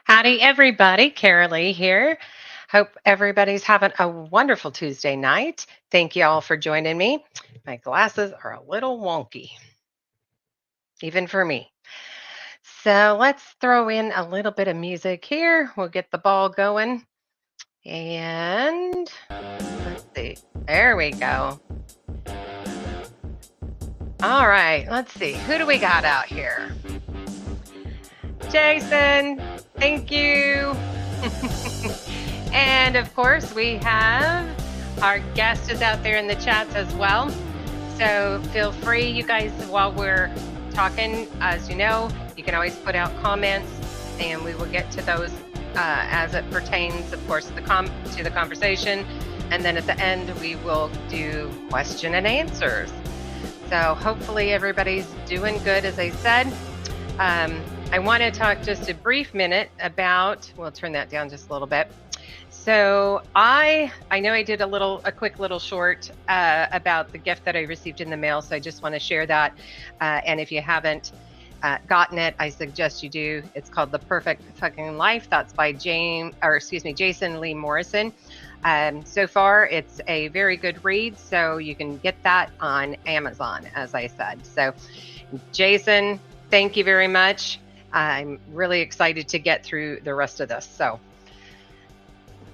Howdy, everybody. Carolee here. Hope everybody's having a wonderful Tuesday night. Thank you all for joining me. My glasses are a little wonky, even for me. So let's throw in a little bit of music here. We'll get the ball going. And let's see. There we go. All right. Let's see. Who do we got out here? Jason. Thank you. And of course, we have our guest is out there in the chats as well. So feel free, you guys, while we're talking, as you know, you can always put out comments and we will get to those as it pertains, of course, to the conversation. And then at the end, we will do question and answers. So hopefully everybody's doing good, as I said. I want to talk just a brief minute about, we'll turn that down just a little bit. So I know I did a quick little short about the gift that I received in the mail. So I just want to share that. And if you haven't gotten it, I suggest you do. It's called The Perfect Fucking Life. That's by Jason Lee Morrison. So far, it's a very good read. So you can get that on Amazon, as I said. So Jason, thank you very much. I'm really excited to get through the rest of this. So.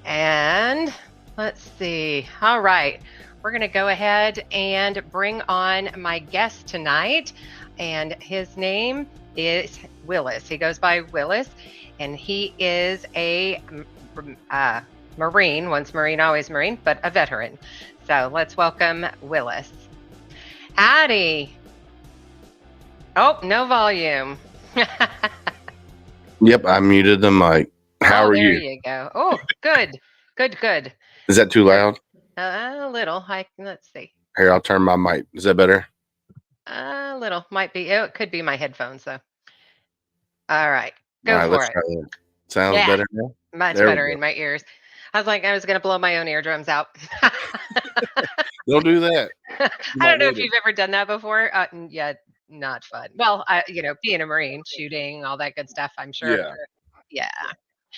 And let's see. All right. We're going to go ahead and bring on my guest tonight. And his name is Willis. He goes by Willis. And he is a Marine, once Marine, always Marine, but a veteran. So let's welcome Willis. Howdy. Oh, no volume. Yep, I muted the mic. How are you? There you go. Oh, good. Good. Is that too loud? A little. Let's see. Here, I'll turn my mic. Is that better? A little. Might be. It could be my headphones, though. All right. Go for let's it. try that. Sounds better now? Much better in my ears. I was like, I was going to blow my own eardrums out. Don't do that. I don't know if you've ever done that before. Yeah, not fun. Well, being a Marine, shooting, all that good stuff, I'm sure. Yeah.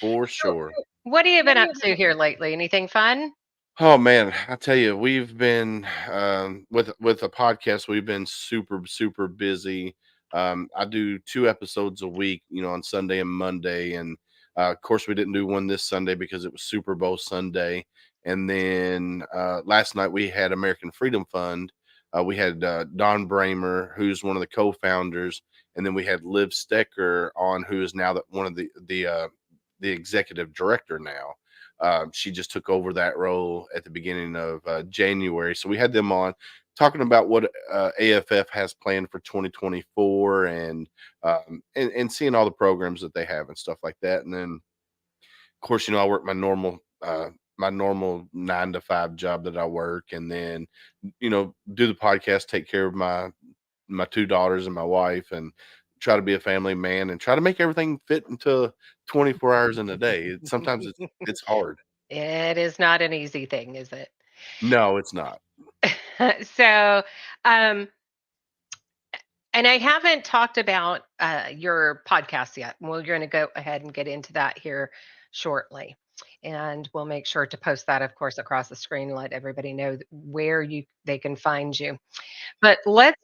For sure. What have you been up to here lately? Anything fun? Oh man, I tell you, we've been with a podcast. We've been super busy. I do 2 episodes a week, on Sunday and Monday, and of course we didn't do one this Sunday because it was Super Bowl Sunday. And then last night we had American Freedom Fund. We had Don Bramer, who's one of the co-founders, and then we had Liv Stecker on, who is now one of the executive director now. She just took over that role at the beginning of January. So we had them on talking about what AFF has planned for 2024 and seeing all the programs that they have and stuff like that. And then, of course, I work my normal 9 to 5 job that I work, and then, do the podcast, take care of my 2 daughters and my wife, and try to be a family man and try to make everything fit into 24 hours in a day. Sometimes it's hard. It is not an easy thing, is it? No, it's not. So, and I haven't talked about your podcast yet. We're going to go ahead and get into that here shortly. And we'll make sure to post that, of course, across the screen and let everybody know where they can find you. But let's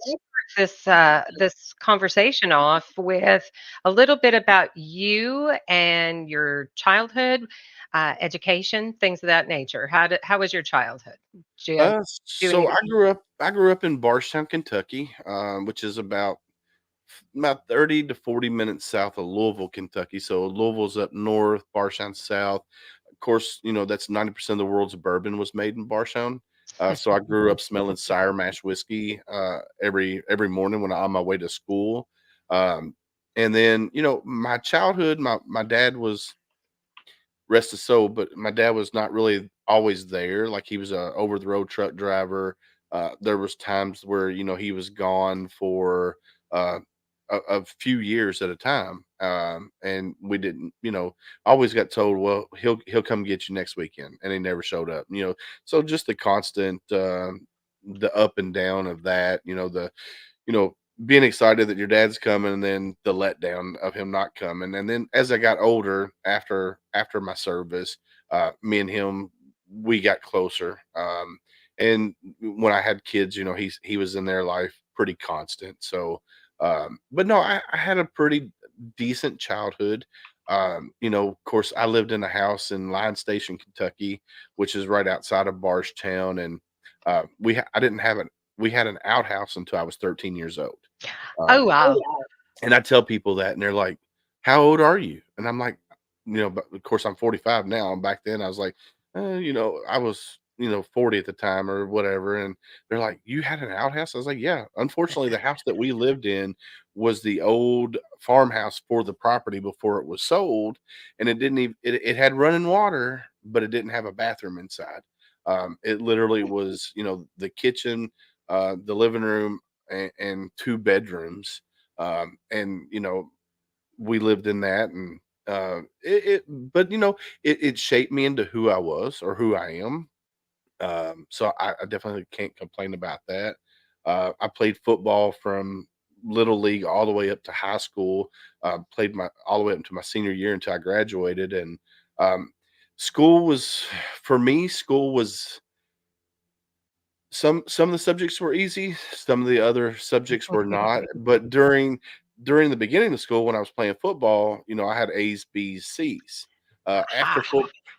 start this conversation off with a little bit about you and your childhood, education, things of that nature. How was your childhood? So I grew up in Barstown, Kentucky, which is about 30 to 40 minutes south of Louisville, Kentucky. So Louisville's up north, Barstown south. Of course, that's 90% of the world's bourbon was made in Barstown. So I grew up smelling Sire Mash whiskey every morning when I'm on my way to school. And then, my childhood, my dad was, rest his soul, but my dad was not really always there. Like, he was a over the road truck driver. There was times where, he was gone for a few years at a time. And we didn't, always got told, well, he'll come get you next weekend. And he never showed up, so just the constant, the up and down of that, being excited that your dad's coming and then the letdown of him not coming. And then as I got older, after my service, me and him, we got closer. And when I had kids, he was in their life pretty constant. So but no, I had a pretty decent childhood. Of course, I lived in a house in Line Station, Kentucky, which is right outside of Barstown, and I didn't have it. We had an outhouse until I was 13 years old. Oh, Um, wow. and I tell people that, and they're like, "How old are you?" And I'm like, but of course I'm 45 now. And back then I was like, I was, 40 at the time or whatever. And they're like, "You had an outhouse?" I was like, "Yeah." Unfortunately, the house that we lived in was the old farmhouse for the property before it was sold, and it didn't even it had running water, but it didn't have a bathroom inside. It literally was, the kitchen, the living room, and two bedrooms, and we lived in that, and but it shaped me into who I was or who I am. So I definitely can't complain about that. I played football from little league all the way up to high school. Played my all the way up to my senior year until I graduated. And um, school was for me. School was some of the subjects were easy, some of the other subjects were not, but during the beginning of school when I was playing football, I had A's, B's, C's. Ha.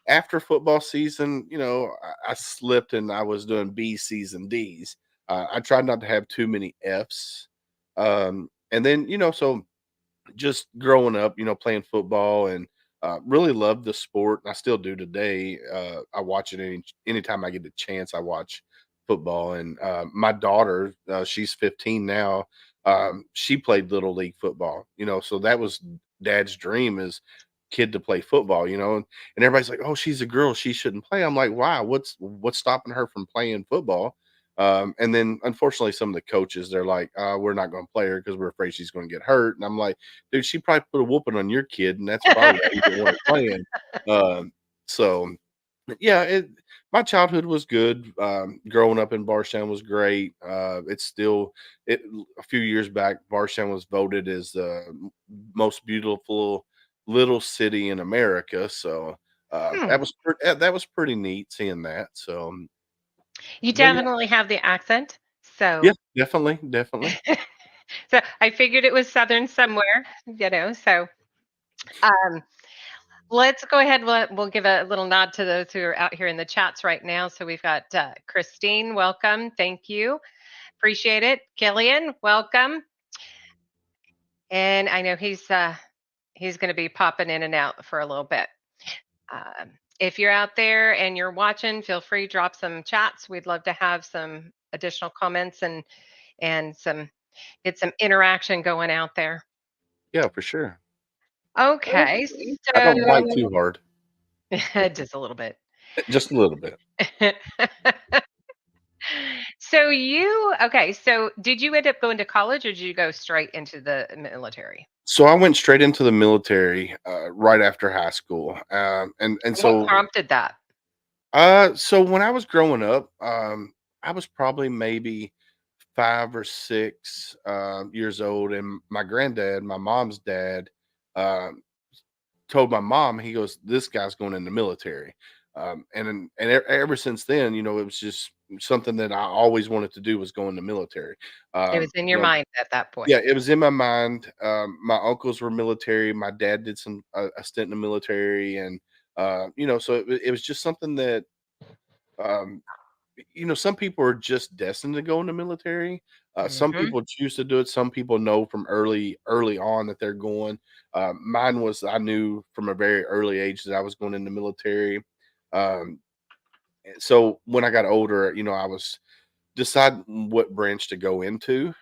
After football season, I slipped and I was doing B's, C's, and D's. I tried not to have too many F's. And then, so just growing up, playing football and really loved the sport. And I still do today. I watch it anytime I get the chance. I watch football, and my daughter, she's 15 now. She played little league football. So that was Dad's dream is kid to play football. And everybody's like, "Oh, she's a girl, she shouldn't play." I'm like, "Why? What's stopping her from playing football?" And then unfortunately, some of the coaches, they're like, "We're not going to play her because we're afraid she's going to get hurt." And I'm like, "Dude, she probably put a whooping on your kid, and that's probably why you didn't want her playing." So yeah, my childhood was good. Growing up in Barstown was great. It's still it a few years back, Barstown was voted as the most beautiful little city in America. So Hmm. that was pretty neat seeing that. So, You but yeah, definitely have the accent. yeah, So definitely, definitely. so I figured it was Southern somewhere, so, um, let's go ahead. We'll give a little nod to those who are out here in the chats right now. So we've got, Christine, welcome. Thank you. Appreciate it. Killian, welcome. And I know he's gonna be popping in and out for a little bit. If you're out there and you're watching, feel free, drop some chats. We'd love to have some additional comments and get some interaction going out there. Yeah, for sure. Okay, I don't bite so too hard, just a little bit. just a little bit. So did you end up going to college or did you go straight into the military? So I went straight into the military right after high school, and What so prompted that? so when I was growing up, I was probably maybe 5 or 6 years old, and my granddad, my mom's dad, um, told my mom, he goes, "This guy's going in the military." Ever since then, it was just something that I always wanted to do was go in the military. It was Um, in you your know, mind at that point. yeah, it was in my mind. My uncles were military. My dad did a stint in the military, and so it was just something that um, some people are just destined to go in the military. Some Mhm. people choose to do it. Some people know from early on that they're going. Mine was I knew from a very early age that I was going in the military. Um, so when I got older, I was deciding what branch to go into.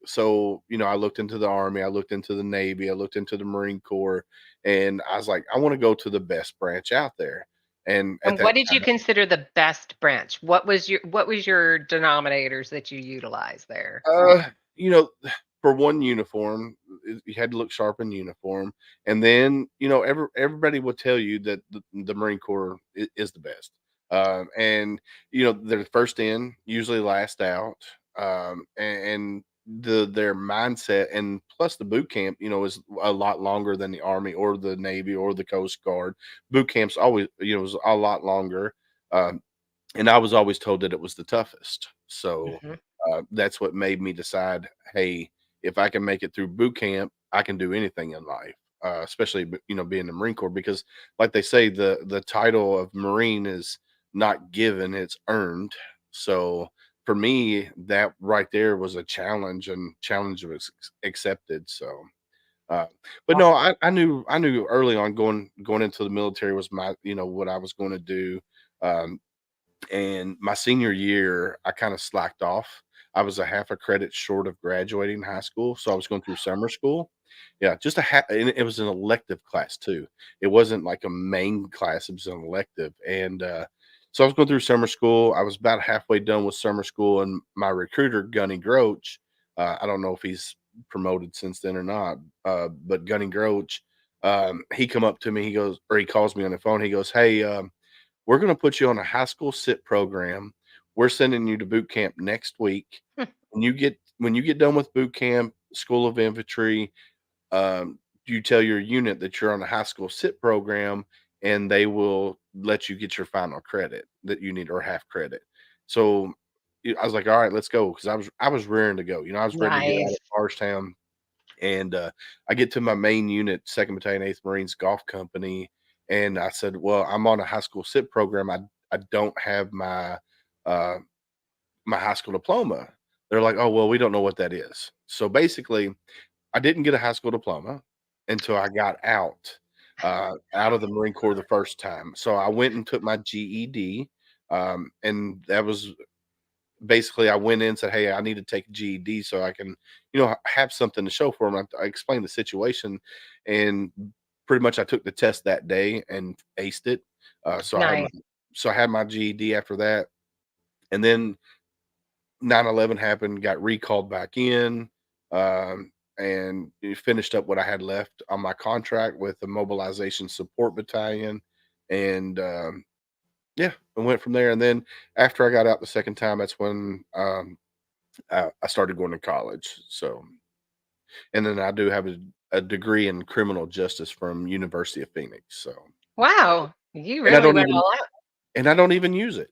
So I looked into the Army, I looked into the Navy, I looked into the Marine Corps, and I was like, I want to go to the best branch out there. And at And that what did you time, consider the best branch? What was your denominators that you utilized there? uh, you know, for one uniform, you had to look sharp in uniform, and then everybody will tell you that the Marine Corps is the best. And they're first in, usually last out. And their mindset, and plus the boot camp, is a lot longer than the Army or the Navy or the Coast Guard. Boot camps always, was a lot longer. Um, and I was always told that it was the toughest. So Mhm. that's what made me decide, hey, if I can make it through boot camp, I can do anything in life. Especially, being in the Marine Corps, because, like they say, the title of Marine is not given; it's earned. So for me, that right there was a challenge, and challenge was accepted. So, uh, but no, I knew early on going into the military was my, what I was going to do. Um, and my senior year, I kind of slacked off. I was a half a credit short of graduating high school, so I was going through summer school. Yeah, just and it was an elective class too. It wasn't like a main class; it was an elective, and so I was going through summer school. I was about halfway done with summer school, and my recruiter, Gunny Groach, I don't know if he's promoted since then or not, but Gunny Groach, he come up to me. He goes, or he calls me on the phone. He goes, "Hey, we're going to put you on a high school sit program. We're sending you to boot camp next week. When you get done with boot camp, School of Infantry, you tell your unit that you're on a high school sit program, and they will let you get your final credit that you need, or half credit." So I was like, "All right, let's go," because I was raring to go. I was ready to get out Nice. of Bardstown, and I get to my main unit, 2nd Battalion, 8th Marines Golf Company, and I said, "Well, I'm on a high school SIP program. I don't have uh, my high school diploma." They're like, "Oh, well, we don't know what that is." So basically, I didn't get a high school diploma until I got out of the Marine Corps the first time. So I went and took my GED, and that was basically, I went in and said, "Hey, I need to take a GED so I can, have something to show for them." I explained the situation, and pretty much I took the test that day and aced it. So I had my Nice. GED after that, and then 9/11 happened, got recalled back in, and finished up what I had left on my contract with the Mobilization Support Battalion, and yeah, I went from there. And then after I got out the second time, that's when I started going to college. So, and then I do have a degree in criminal justice from University of Phoenix. So, Wow, you and I really don't went even all out. and I don't even use it.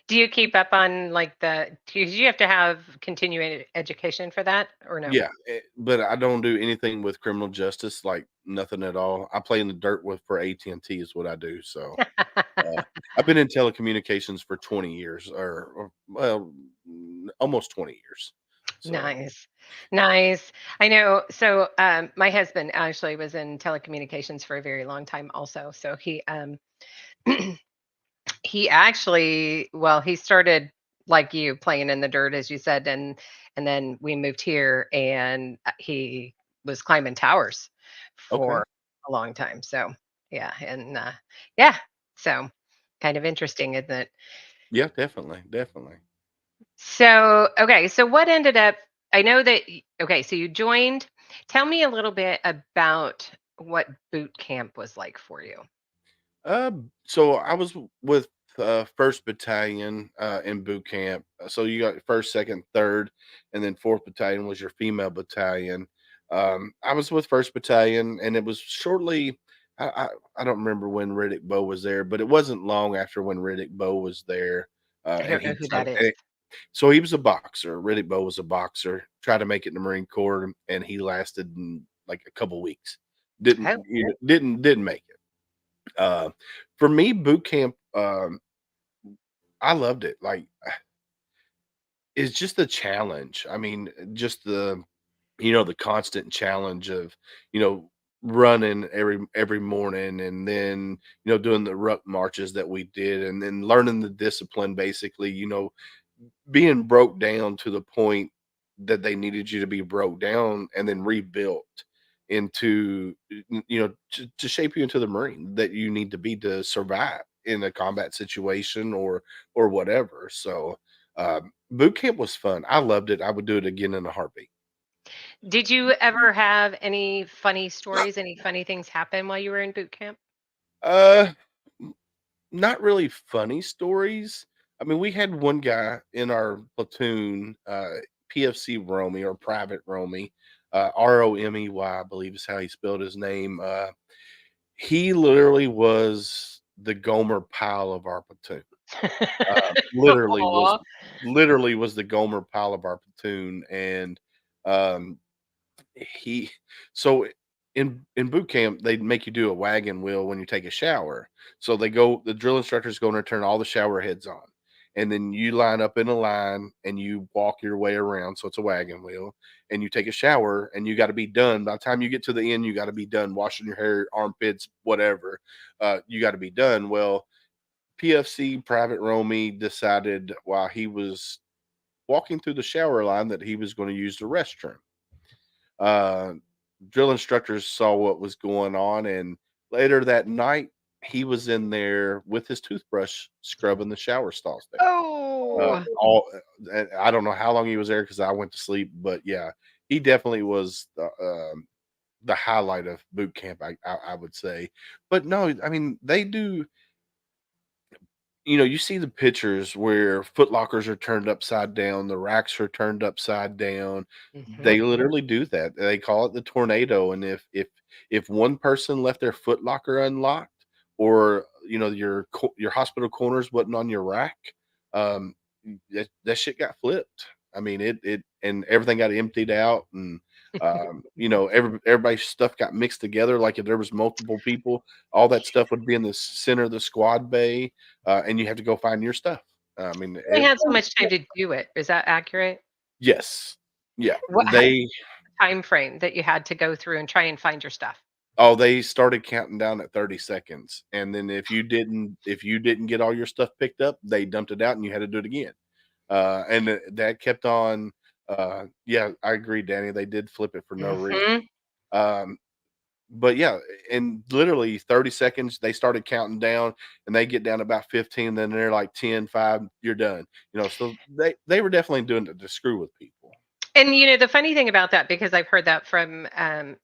Do you keep up on, like, because you have to have continuing education for that, or no? Yeah, but I don't do anything with criminal justice, like nothing at all. I play in the dirt with for AT&T is what I do. So, uh, I've been in telecommunications for 20 years, or well, almost 20 years. So, Nice. Nice. I know. So, my husband actually was in telecommunications for a very long time also. So he actually, well, he started like you playing in the dirt, as you said, and then we moved here, and he was climbing towers okay. for a long time. So, yeah, and yeah, so kind of interesting, isn't it? Yeah, definitely, definitely. So, okay, so what ended up, I know that okay, so you joined. Tell me a little bit about what boot camp was like for you. So I was with First Battalion in boot camp. So you got first, second, third, and then Fourth Battalion was your female battalion. I was with First Battalion, and it was shortly. I, I I don't remember when Riddick Bowe was there, but it wasn't long after when Riddick Bowe was there, I and don't know he who tried. that is. So he was a boxer. Riddick Bowe was a boxer. Tried to make it in the Marine Corps, and he lasted like a couple weeks. Didn't Oh, you know, didn't make it. For me, boot camp, I loved it. Like, it's just a challenge. I mean, just the constant challenge of, you know, running every morning, and then, doing the ruck marches that we did, and then learning the discipline, basically, being broke down to the point that they needed you to be broke down and then rebuilt into, to shape you into the Marine that you need to be to survive in a combat situation, or whatever. So, boot camp was fun. I loved it. I would do it again in a heartbeat. did you ever have any funny stories, any funny things happen while you were in boot camp? Uh, Not really funny stories. I mean, we had one guy in our platoon. PFC Romy or Private Romy, Romey, I believe is how he spelled his name. He literally was the Gomer Pyle of our platoon. Literally was Aw. literally was the Gomer Pyle of our platoon, and um, he so in boot camp they make you do a wagon wheel when you take a shower. So the drill instructor's going to turn all the shower heads on, and then you line up in a line and you walk your way around. So it's a wagon wheel, and you take a shower, and you got to be done by the time you get to the end. You got to be done washing your hair, armpits, whatever. You got to be done. Well, PFC Private Romy decided while he was walking through the shower line that he was going to use the restroom. Uh, Drill instructors saw what was going on, and later that night, he was in there with his toothbrush scrubbing the shower stalls there. Oh. I don't know how long he was there because I went to sleep, but yeah, he definitely was the highlight of boot camp. I would say, but no, I mean they do. You see the pictures where foot lockers are turned upside down, the racks are turned upside down. Mhm. They literally do that. They call it the tornado, and if one person left their foot locker unlocked, or your hospital corners wasn't on your rack, um, that shit got flipped. I mean, it and everything got emptied out, and everybody's stuff got mixed together. Like if there was multiple people, all that stuff would be in the center of the squad bay, and you have to go find your stuff. I mean, They had so much time to do it. Is that accurate? yes, yeah, How they time frame that you had to go through and try and find your stuff? oh, they started counting down at 30 seconds, and then if you didn't get all your stuff picked up, they dumped it out, and you had to do it again. That kept on. Yeah, I agree, Danny. They did flip it for no reason. Mhm. Um, but yeah, in literally 30 seconds, they started counting down, and they get down to about 15, then they're like 10, 5, you're done. So they were definitely doing it to screw with people. And, the funny thing about that, because I've heard that from,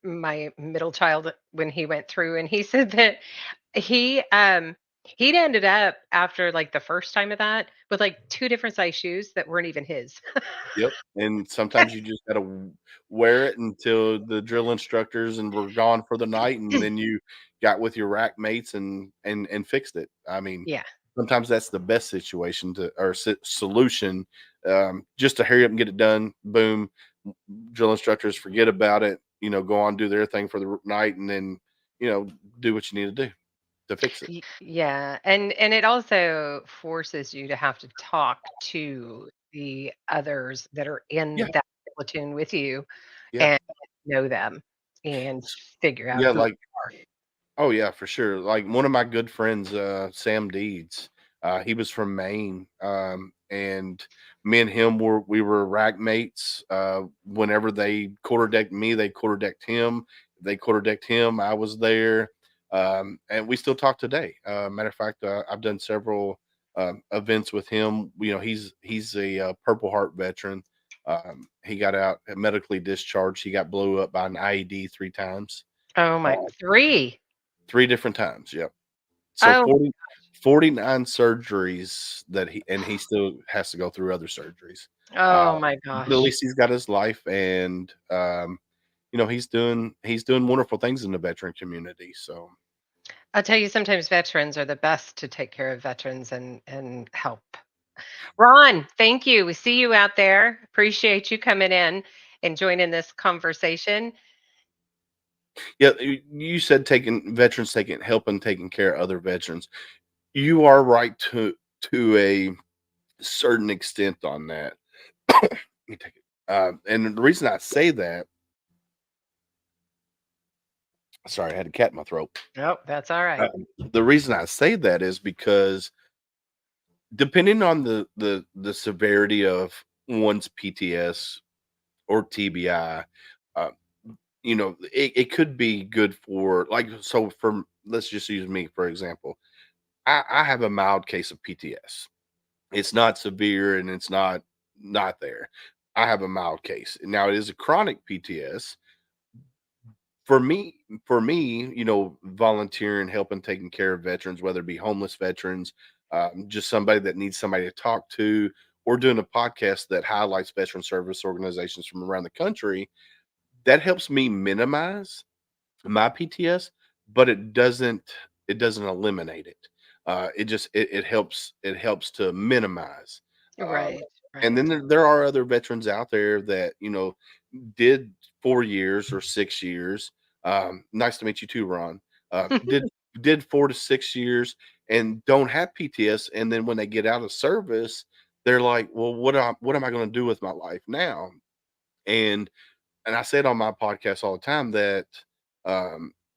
my middle child when he went through, and he said that he'd ended up after, like, the first time of that with, like, 2 different size shoes that weren't even his. Yep, and sometimes you just gotta wear it until the drill instructors and were gone for the night, and then you got with your rack mates and fixed it. I mean, Yeah. sometimes that's the best situation solution, just to hurry up and get it done. Boom, drill instructors forget about it. Go on do their thing for the night, and then do what you need to do to fix it. Yeah, and it also forces you to have to talk to the others that are in Yeah, that platoon with you yeah, and know them and figure out yeah. who Like you are. Oh yeah, for sure. Like one of my good friends, Sam Deeds, he was from Maine, and me and him we were rack mates. Whenever they quarterdecked me, they quarterdecked him. They quarterdecked him. I was there, and we still talk today. Matter of fact, I've done several events with him. He's a Purple Heart veteran. He got out medically discharged. He got blew up by an IED 3 times. Oh Uh, my 3. 3 different times, yep. So Oh, 49 surgeries that he still has to go through other surgeries. Uh, oh my but at gosh. least he's got his life, and, he's doing wonderful things in the veteran community, so I'll tell you, sometimes veterans are the best to take care of veterans and help. Ron, thank you. We see you out there. Appreciate you coming in and joining this conversation. yeah, you said taking veterans taking helping taking care of other veterans. You are right to a certain extent on that. Let me take it. And the reason I say that sorry, I had a cat in my throat. Oh, that's all right. The reason I say that is because depending on the severity of one's PTS or TBI, uh, it could be good for so from let's just use me for example. I have a mild case of PTS. It's not severe and it's not there. I have a mild case. Now it is a chronic PTS. For me, volunteering, helping, taking care of veterans, whether it be homeless veterans, just somebody that needs somebody to talk to, or doing a podcast that highlights veteran service organizations from around the country, that helps me minimize my PTS, but it doesn't eliminate it. It helps to minimize. Um, Right, and then right. there are other veterans out there that did 4 years or 6 years. Nice to meet you too, Ron. Did 4 to 6 years and don't have PTS, and then when they get out of service, they're like, "Well, what am I going to do with my life now?" And I said on my podcast all the time that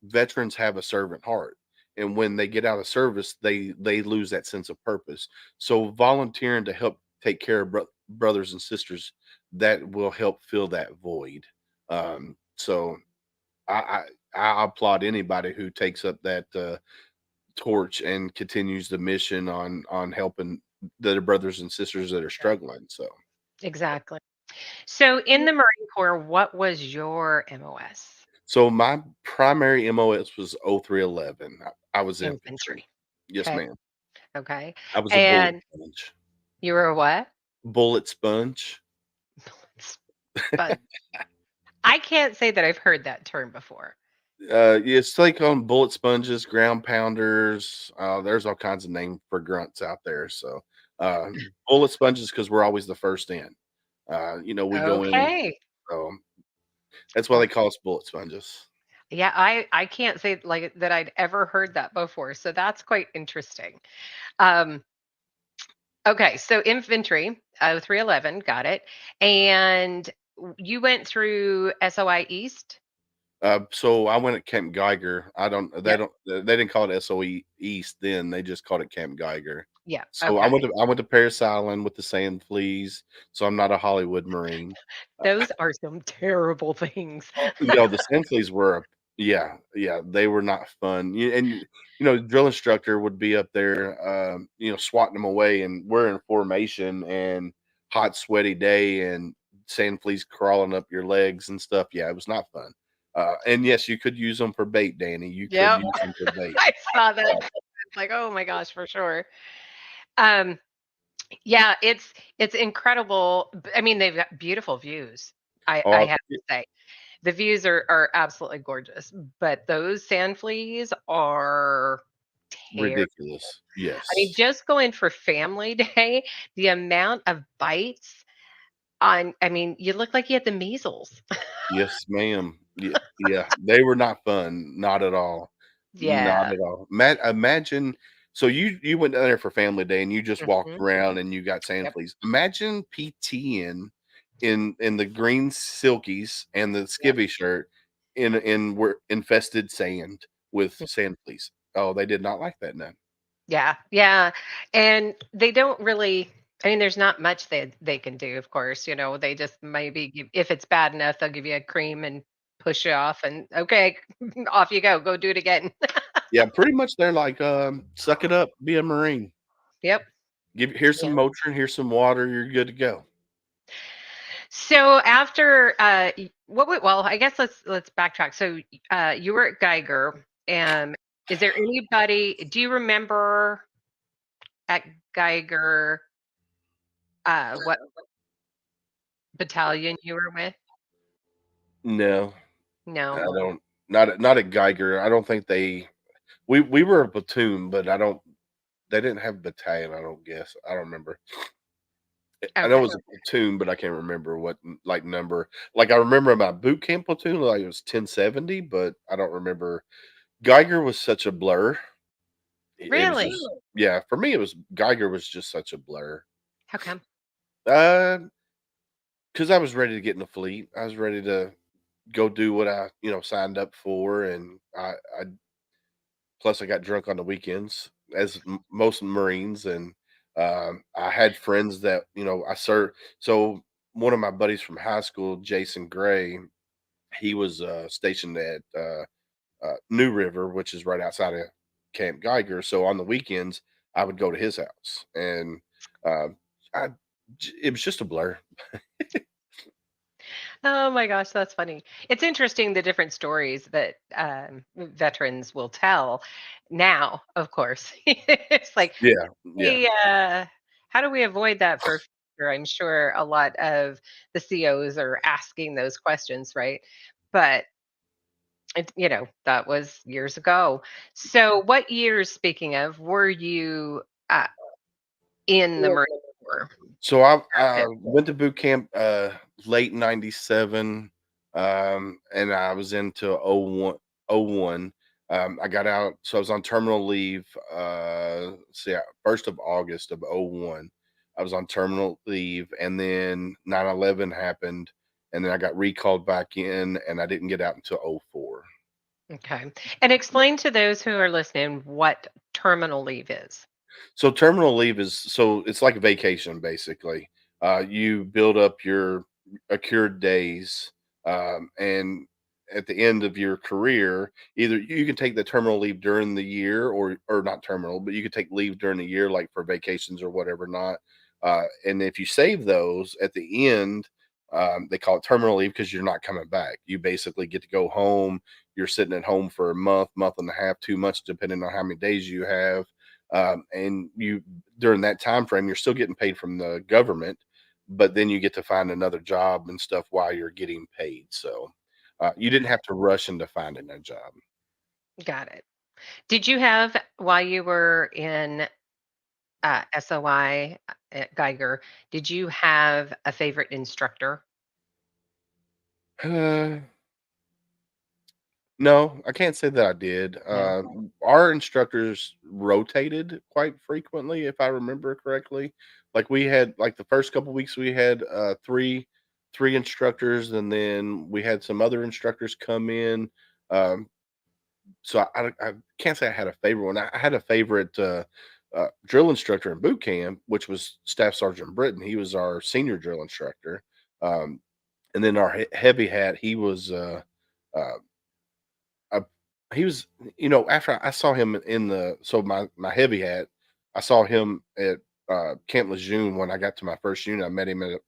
veterans have a servant heart, and when they get out of service, they lose that sense of purpose. So volunteering to help take care of brothers and sisters, that will help fill that void. So I, I applaud anybody who takes up that torch and continues the mission on helping the brothers and sisters that are Yeah, struggling. So. exactly. So in the Marine Corps, what was your MOS? So my primary MOS was 0311. I was infantry. Infantry. Yes, Okay. ma'am. Okay. I was a bullet And sponge. you were a what? Bullet sponge. But I can't say that I've heard that term before. Yeah, it's like on bullet sponges, ground pounders. There's all kinds of names for grunts out there. So uh, bullet sponges because we're always the first in. We go in. Okay. So that's why Well, they call us bullet sponges. yeah, I can't say like that I'd ever heard that before. So that's quite interesting. Um, okay, so infantry, 311, got it. And you went through SOI East? So I went at Camp Geiger. I don't they Yep. don't they didn't call it SOE East then, they just called it Camp Geiger. Yeah. So I Okay. went to I went to Paris Island with the sand fleas, so I'm not a Hollywood Marine. Those are some terrible things. The sand fleas were yeah, yeah, they were not fun. The drill instructor would be up there, swatting them away, and we're in formation and hot, sweaty day and sand fleas crawling up your legs and stuff. Yeah, it was not fun. And yes, you could use them for bait, Danny. You could Yep. use them for bait. I saw that. It's like, oh my gosh, for sure. Um, yeah, it's incredible. I mean, they've got beautiful views. I Oh, have to say. The views are absolutely gorgeous, but those sand fleas are terrible. ridiculous. I mean, Yes. just going for family day, the amount of bites on I mean, you look like you had the measles. Yes, ma'am. Yeah, they were not fun, not at all. Not Yeah. at all. Imagine so you went down there for family day and you just walked Mhm. around and you got sand Yep. fleas. Imagine PTing in the green silkies and the Yep. skivvy shirt in where infested sand with sand fleas. Oh, they did not like that none. Yeah, yeah, and they don't really I mean, there's not much they can do, of course, they just maybe give if it's bad enough, they'll give you a cream and push you off and, "Okay, off you go do it again." Yeah, pretty much they're like, "Suck it up, be a Marine. Yep, Here's some yep. Motrin, here's some water, you're good to go." So after, well, I guess let's backtrack. So, you were at Geiger, is there anybody do you remember at Geiger, what battalion you were with? No, I No? don't. Not at Geiger. I don't think we were a platoon, but they didn't have battalion, I don't guess. I don't remember. I know it Okay. was a platoon, but I can't remember what like number. Like I remember my boot camp platoon, like it was 1070, but I don't remember. Geiger was such a blur. It was Really? just yeah, for me it was Geiger was just such a blur. How come? Uh, because I was ready to get in the fleet. I was ready to go do what I signed up for, and I plus I got drunk on the weekends, as most Marines, and I had friends that I served. So one of my buddies from high school, Jason Gray, he was stationed at New River, which is right outside of Camp Geiger. So on the weekends, I would go to his house, and uh, I, it was just a blur. Oh my gosh, that's funny. It's interesting the different stories that veterans will tell now, of course. It's like, Yeah, yeah. hey, how do we avoid that for? answer. I'm sure a lot of the COs are asking those questions, right? But that was years ago. So, what years, speaking of, were you uh, in the Marine Corps? So I Active? went to boot camp late '97, and I was into '01. I got out, so I was on terminal leave. See, 1st of August of '01, I was on terminal leave, and then 9/11 happened, and then I got recalled back in, and I didn't get out until '04. Okay. And explain to those who are listening what terminal leave is. So terminal leave is it's like a vacation basically. You build up your accrued days, and at the end of your career, either you can take the terminal leave during the year, or not terminal, but you could take leave during the year, like for vacations or whatever. Not, and if you save those at the end, they call it terminal leave because you're not coming back. You basically get to go home. You're sitting at home for a month, month and a half, 2 months, depending on how many days you have, and you during that time frame you're still getting paid from the government, but then you get to find another job and stuff while you're getting paid. So you didn't have to rush into finding a job. Got it. Did you have, while you were in SOI at Geiger, did you have a favorite instructor? uh, no, I can't say that I did. No. Our instructors rotated quite frequently, if I remember correctly. Like we had, like the first couple weeks, we had three instructors, and then we had some other instructors come in. Um, so I can't say I had a favorite one. I had a favorite drill instructor in boot camp, which was Staff Sergeant Britton. He was our senior drill instructor, um, and then our heavy hat. Uh, uh, he was, after I saw him in my heavy hat, I saw him at Camp Lejeune when I got to my first unit. I met him at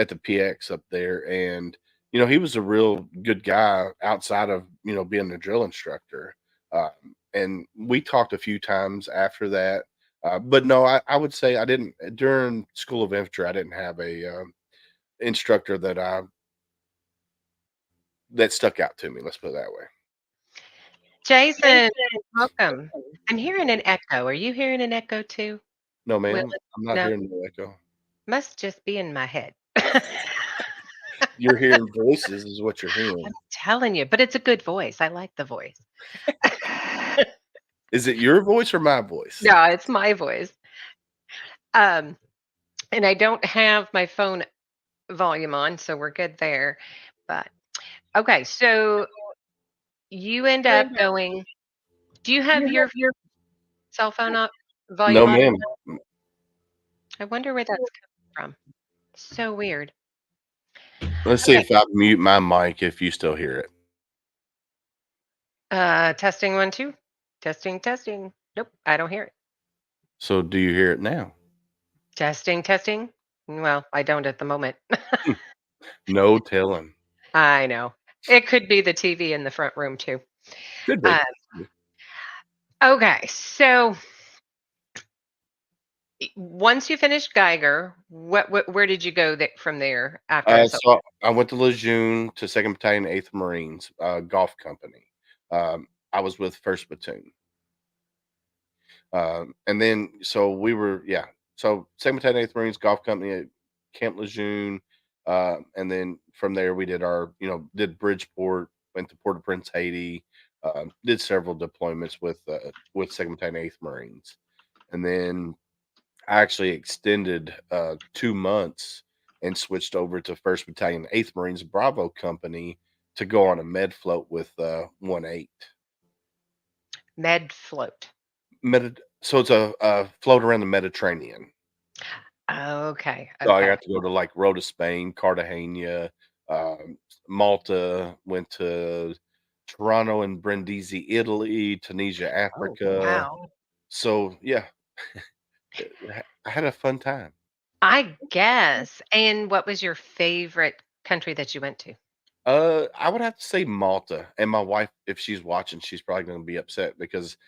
the PX up there, and he was a real good guy outside of being a drill instructor. And we talked a few times after that. But no, I would say I didn't during School of Infantry. I didn't have a instructor that stuck out to me. Let's put it that way. Jason, welcome. I'm hearing an echo. Are you hearing an echo too, No, Willis? ma'am, I'm not No, hearing the echo. must just be in my head. You're hearing voices is what you're I'm hearing. telling you, but it's a good voice. I like the voice. Is it your voice or my voice? No, it's my voice. Um, and I don't have my phone volume on, so we're good there. But okay, so you end up going. Do you have your cell phone up, No, volume on? ma'am. I wonder where that's coming from. So weird. Let's see Okay, if I mute my mic if you still hear it. testing 1, 2. Testing, testing. Nope, I don't hear it. So do you hear it now? Testing, testing. Well, I don't at the moment. No telling. I know. It could be the TV in the front room too. Could Uh, be. okay, so once you finished Geiger, where did you go from there after? So, So I went to Lejeune to 2nd Battalion, 8th Marines, golf company. I was with 1st Platoon. And then so we were, yeah. So 2nd Battalion, 8th Marines golf company at Camp Lejeune. And then from there we did Bridgeport, went to Port-au-Prince, Haiti, did several deployments with 2nd Battalion, 8th Marines. And then I actually extended 2 months and switched over to 1st Battalion, 8th Marines Bravo Company to go on a med float with 1/8. med float. So it's a float around the Mediterranean. Okay, So I okay. got to go to like Rota, Spain, Cartagena, Malta, went to Toronto and Brindisi, Italy, Tunisia, Oh, Africa. wow. So yeah, I had a fun time. I guess. And what was your favorite country that you went to? I would have to say Malta. And my wife, if she's watching, she's probably going to be upset because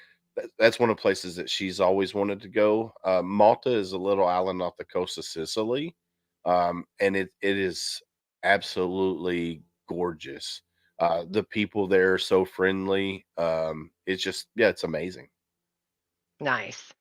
That's one of the places that she's always wanted to go. Malta is a little island off the coast of Sicily, and it is absolutely gorgeous. The people there are so friendly. It's just yeah, it's amazing. Nice.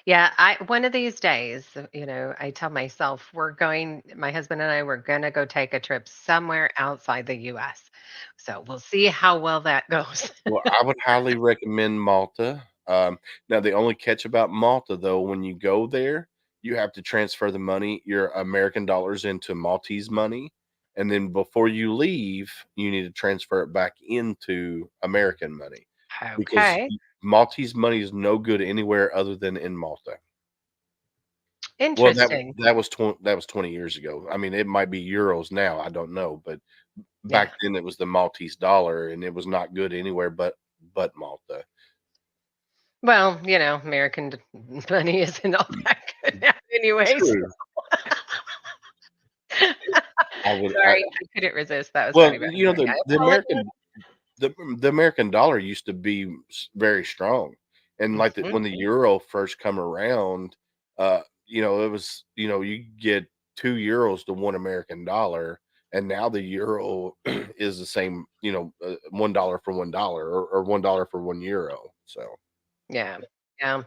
Yeah, I one of these days, I tell myself my husband and I, we're gonna go take a trip somewhere outside the US. So we'll see how well that goes. Well, I would highly recommend Malta. Now the only catch about Malta though, when you go there, you have to transfer the money, your American dollars into Maltese money, and then before you leave, you need to transfer it back into American money because Okay. Maltese money is no good anywhere other than in Malta. Well, Interesting. that was 20 years ago. I mean, it might be euros now, I don't know, but Yeah. back then it was the Maltese dollar and it was not good anywhere but Malta. Well, American money isn't all that good now anyways. True. I would Sorry, I couldn't resist. That was well, funny, but you know, I the apologize. The American dollar used to be very strong, and like Mhm. when the euro first come around, it was you get €2 to one American dollar, and now the euro is the same, $1 for $1 or $1 for €1. So Yeah. Yeah.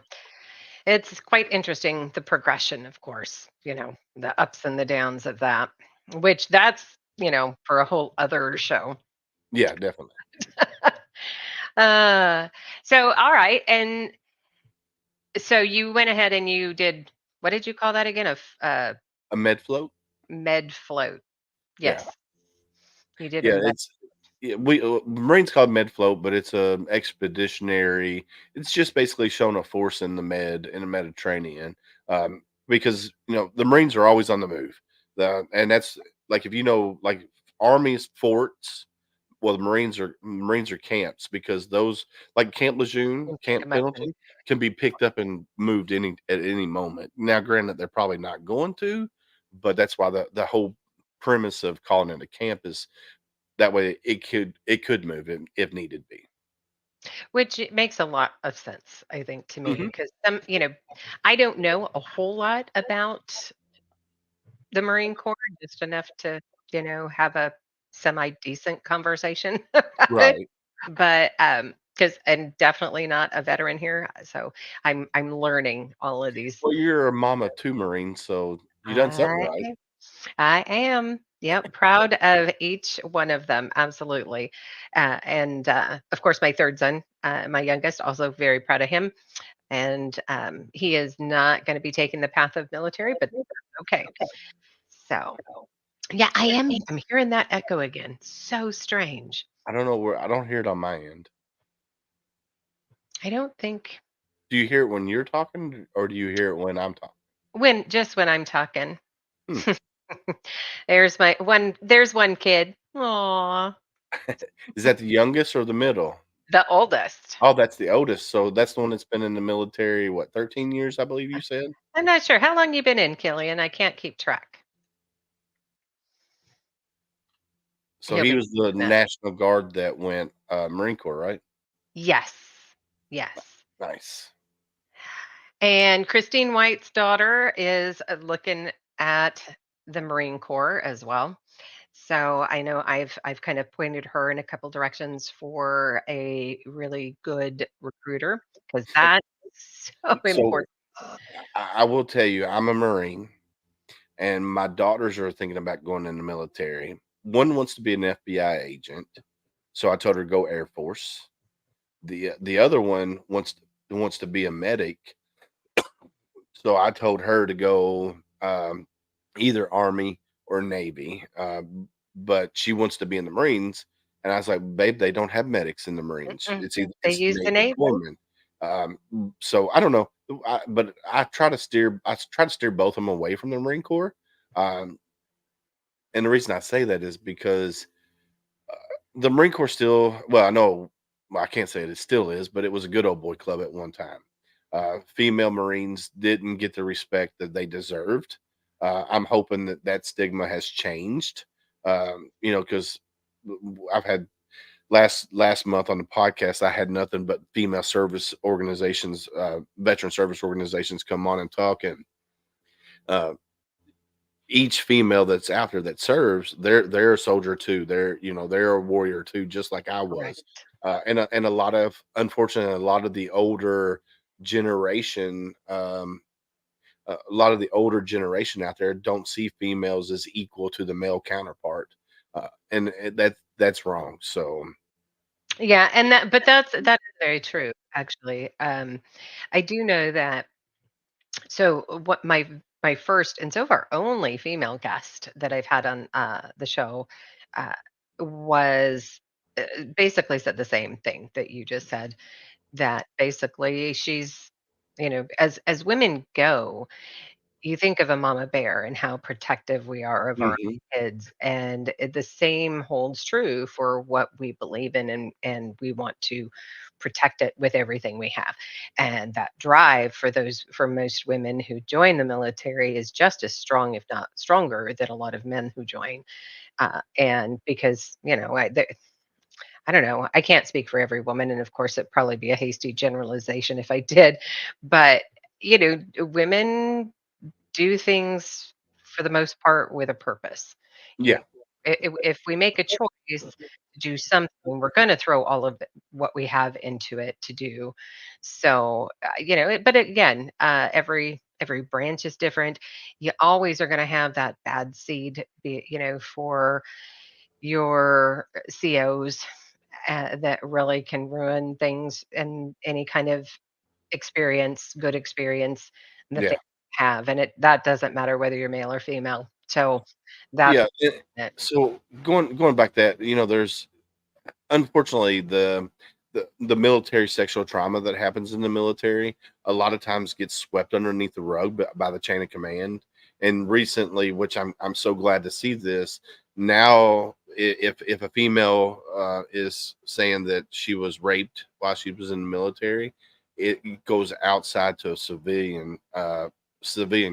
It's quite interesting, the progression, of course, the ups and the downs of that, which that's, for a whole other show. yeah, definitely Uh, so, all right. And so you went ahead and you did, what did you call that again? a med float. Med float. Yeah, Yes. You did a yeah, med. it's yeah, we Marine's called med float, but it's a expeditionary. It's just basically showing a force in the Mediterranean, because the Marines are always on the move. And that's like if like armies forts. Well, the Marines are camps because those like Camp Lejeune, You pick Camp 'em up and Pendleton can be picked up and moved at any moment. Now, granted, they're probably not going to, but that's why the whole premise of calling it a camp is that way it could move if needed be. which it makes a lot of sense, I think, to me, Mhm. because I don't know a whole lot about the Marine Corps, just enough to, have a semi-decent conversation about it, Right. but, because and definitely not a veteran here, so I'm learning all of these. Well, you're a mama of 2 Marines, so you done something I right. I am, yep, proud of each one of them, absolutely, and, of course, my 3rd son, my youngest, also very proud of him, and, he is not gonna be taking the path of military, but okay. So, yeah, I'm hearing that echo again. So strange. I don't hear it on my end. I don't think Do you hear it when you're talking, or do you hear it when I'm talking? when I'm talking. Hmm. There's one kid. Aw, Is that the youngest or the middle? the oldest. Oh, that's the oldest, so that's the one that's been in the military, what, 13 years, I believe you said? I'm not sure. How long you been in, Killian? I can't keep track. So He'll he be was the that. National Guard that went, Marine Corps, right? Yes. Yes. Nice. And Christine White's daughter is looking at the Marine Corps as well. So I know I've kind of pointed her in a couple directions for a really good recruiter because that is so So, important. I will tell you, I'm a Marine, and my daughters are thinking about going in the military. One wants to be an FBI agent, so I told her, "Go Air Force." The other one wants to be a medic, so I told her to go, either Army or Navy, but she wants to be in the Marines, and I was like, "Babe, they don't have medics in the Marines. Mm-mm. They It's use the Navy Navy. corpsmen." So I don't know, but I try to steer both of them away from the Marine Corps, um, and the reason I say that is because the Marine Corps still well, I know well, I can't say it still is, but it was a good old boy club at one time. Female Marines didn't get the respect that they deserved. I'm hoping that that stigma has changed. Because I've had last month on the podcast, I had nothing but female service organizations, veteran service organizations come on and talk, and uh, each female that's out there that serves, they're a soldier too. They're a warrior too, just like I Right. was. And a lot of, unfortunately, a lot of the older generation, a lot of the older generation out there don't see females as equal to the male counterpart, and that's wrong. So Yeah, and that is very true, actually. I do know that. So what my first and so far only female guest that I've had on the show uh, was basically said the same thing that you just said. That basically she's, as women go, you think of a mama bear and how protective we are of our mhm, kids, and the same holds true for what we believe in, and we want to protect it with everything we have. And that drive for most women who join the military is just as strong, if not stronger, than a lot of men who join. And because I don't know, I can't speak for every woman, and of course it'd probably be a hasty generalization if I did, but women do things for the most part with a purpose. You yeah, know, if we make a choice to do something, we're going to throw all of what we have into it to do. So, but again, every branch is different. You always are going to have that bad seed, for your COs that really can ruin things in any kind of good experience that they yeah. have, and that doesn't matter whether you're male or female. So that's Yeah, it. so going back, that there's, unfortunately, the military sexual trauma that happens in the military a lot of times gets swept underneath the rug by the chain of command. And recently, which I'm so glad to see this now, if a female is saying that she was raped while she was in the military, it goes outside to a civilian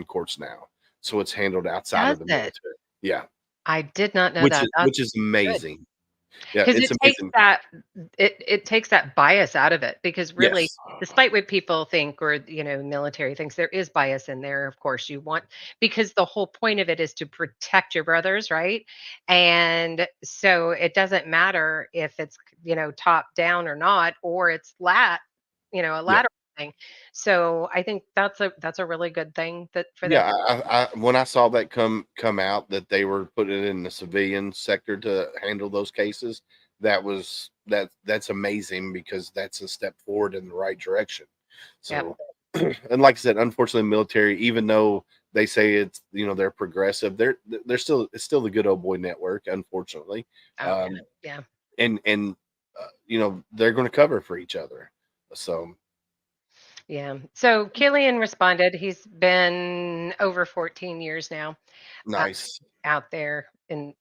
courts now, so it's handled outside Does of the it? military. Yeah, I did not know which that. is That's which is good. amazing. Yeah, 'Cause it's it takes amazing. that bias out of it, because really, Yes. despite what people think, or, military thinks, there is bias in there, of course. Because the whole point of it is to protect your brothers, right? And so it doesn't matter if it's, top down or not, or it's a Yeah. lateral thing. So I think that's a really good thing that for them. Yeah, I when I saw that come out, that they were putting it in the civilian sector to handle those cases, that's amazing, because that's a step forward in the right direction. Yep. So, and like I said, unfortunately, military, even though they say it's, they're progressive, they're still, it's still the good old boy network, unfortunately. Oh, yeah. Um, Yeah. and they're going to cover for each other. So Yeah. So Killian responded. He's been over 14 years now, uh, nice. out there in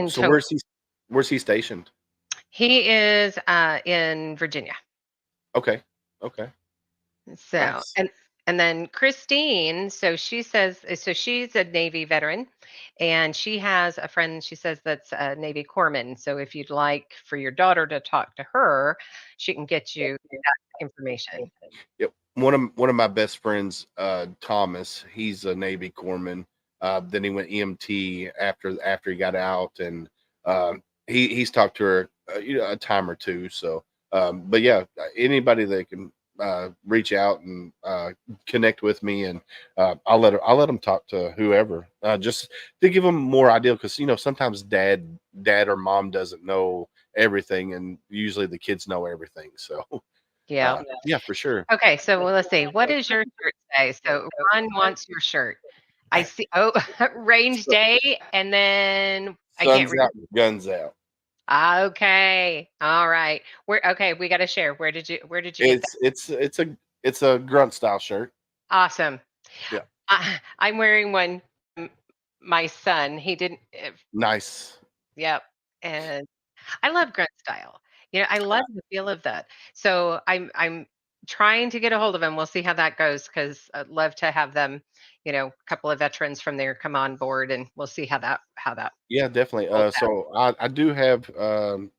So total. where's he stationed? He is in Virginia. Okay. Okay. So Nice. and then Christine, so she's a Navy veteran, and she has a friend, she says, that's a Navy corpsman. So if you'd like for your daughter to talk to her, she can get you information. Yep. One of my best friends, Thomas, he's a Navy corpsman. Then he went EMT after he got out, and he's talked to her, a time or two. So, but yeah, anybody that can reach out and connect with me, and I'll let him talk to whoever, just to give them more idea, because sometimes dad or mom doesn't know everything, and usually the kids know everything. So, Yeah. yeah, for sure. Okay, so well, let's see. What does your shirt say? So Ron wants your shirt. I see. Oh, range So, day, and then I can't sun's read. out, guns out. Okay, all right. Okay, we got to share. Where did you get that? It's a grunt style shirt. Awesome. Yeah, I'm wearing one. My son, he didn't. nice. Yep, and I love grunt style. I love the feel of that. So I'm trying to get a hold of him. We'll see how that goes because I'd love to have them, a couple of veterans from there come on board, and we'll see how that Yeah, definitely. rolls out. So I do have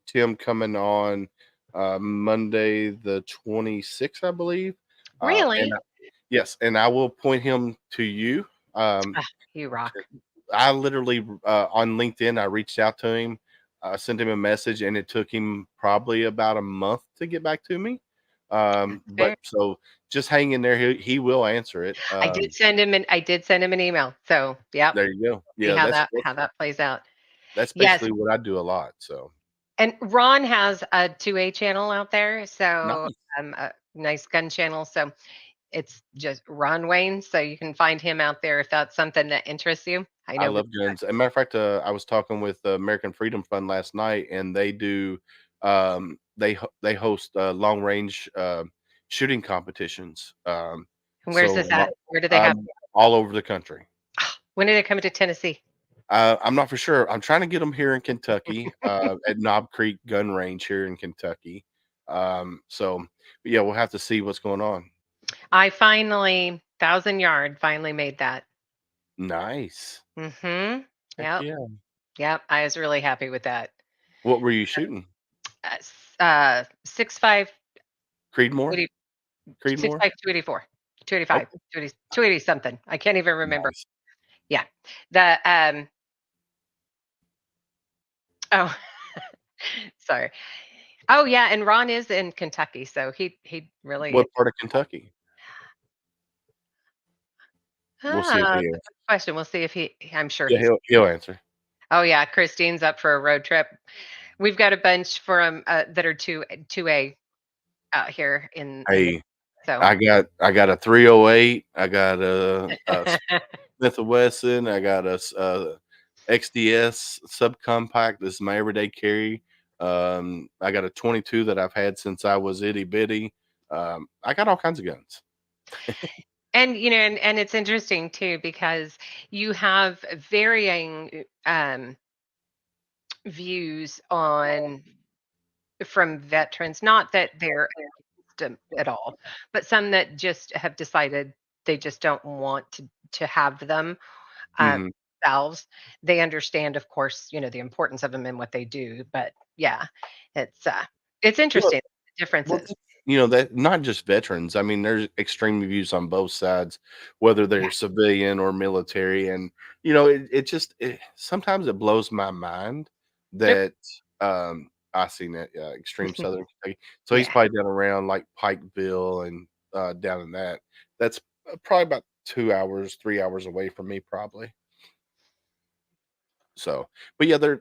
Tim coming on Monday the 26th, I believe. And Really? yes, and I will point him to you. Um, Ah, you rock. I literally on LinkedIn, I reached out to him, sent him a message, and it took him probably about a month to get back to me. But Fair. so just hang in there. He will answer it. I did send him an email. So, yep, There you go. see Yeah, how that plays out. that's Yes, basically what I do a lot. So and Ron has a 2A channel out there, so nice. a nice gun channel. So it's just Ron Wayne. So you can find him out there if that's something that interests you. I I know his love guns. As a matter of fact, I was talking with the American Freedom Fund last night, and they do they host long range shooting competitions. Where's So this at? Where do they have? um, all over the country. When did it come to Tennessee? I'm not for sure. I'm trying to get them here in Kentucky at Knob Creek Gun Range here in Kentucky. So yeah, we'll have to see what's going on. I finally, 1,000 Yard, finally made that. Nice. Mm-hmm. Heck Yep. yeah. Yep. I was really happy with that. What were you shooting? 6.5, Creedmoor? Creedmoor? 284, 285, Okay. 280 something. I can't even remember. Nice. Yeah. The oh sorry. Oh yeah, and Ron is in Kentucky, so he really What part of Kentucky? We'll see if he that's a is. good question. We'll see if I'm sure Yeah, he's he'll answer. oh yeah, Christine's up for a road trip. We've got a bunch from that are two A out here in Hey, so I got a 308, I got a Smith& and Wesson, I got XDS subcompact. This is my everyday carry. I got a 22 that I've had since I was itty bitty. I got all kinds of guns. and and it's interesting too because you have varying views on from veterans, not that they're against them at all, but some that just have decided they just don't want to have them um, Mhm. themselves. They understand, of course, the importance of them and what they do, but yeah, it's uh, it's Well interesting the Well, differences. that not just veterans. I mean, there's extreme views on both sides, whether Yeah. they're civilian or military, and sometimes it blows my mind Nope. that I seen that extreme Southern Kentucky. So he's Yeah. probably down around like Pikeville and down in that. That's probably about 2 hours, 3 hours away from me, probably. So, but yeah, they're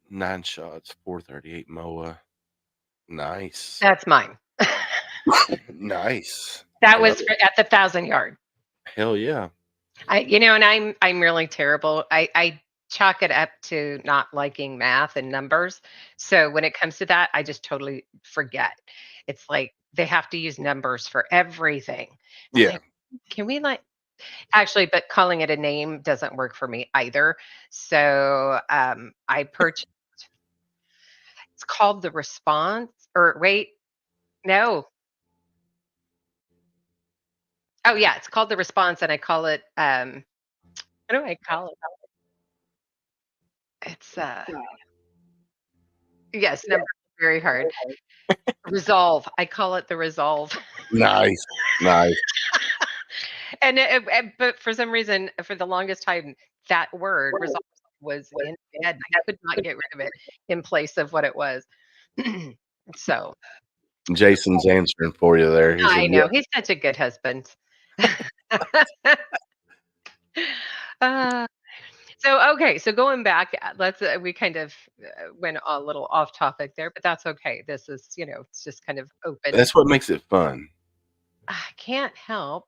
9 shots, 438 MOA. Nice, That's mine. nice. I That love was it. at the 1,000 Yard. Hell yeah. And I'm really terrible. I chalk it up to not liking math and numbers. So when it comes to that, I just totally forget. It's like they have to use numbers for everything. It's Yeah. like, can we like actually, but calling it a name doesn't work for me either. So I purchased it's called the response or wait, no. Oh yeah, it's called the response and I call it what do I call it? It's yes, numbers are very hard. Resolve. I call it the resolve. Nice. Nice. But for some reason, for the longest time, that word resolve was in my head. I could not get rid of it in place of what it was. So Jason's answering for you there. He said, I "Yeah." know he's such a good husband. Uh, so okay, so going back, let's we kind of went a little off topic there, but that's okay. This is it's just kind of open. That's what makes it fun. I can't help.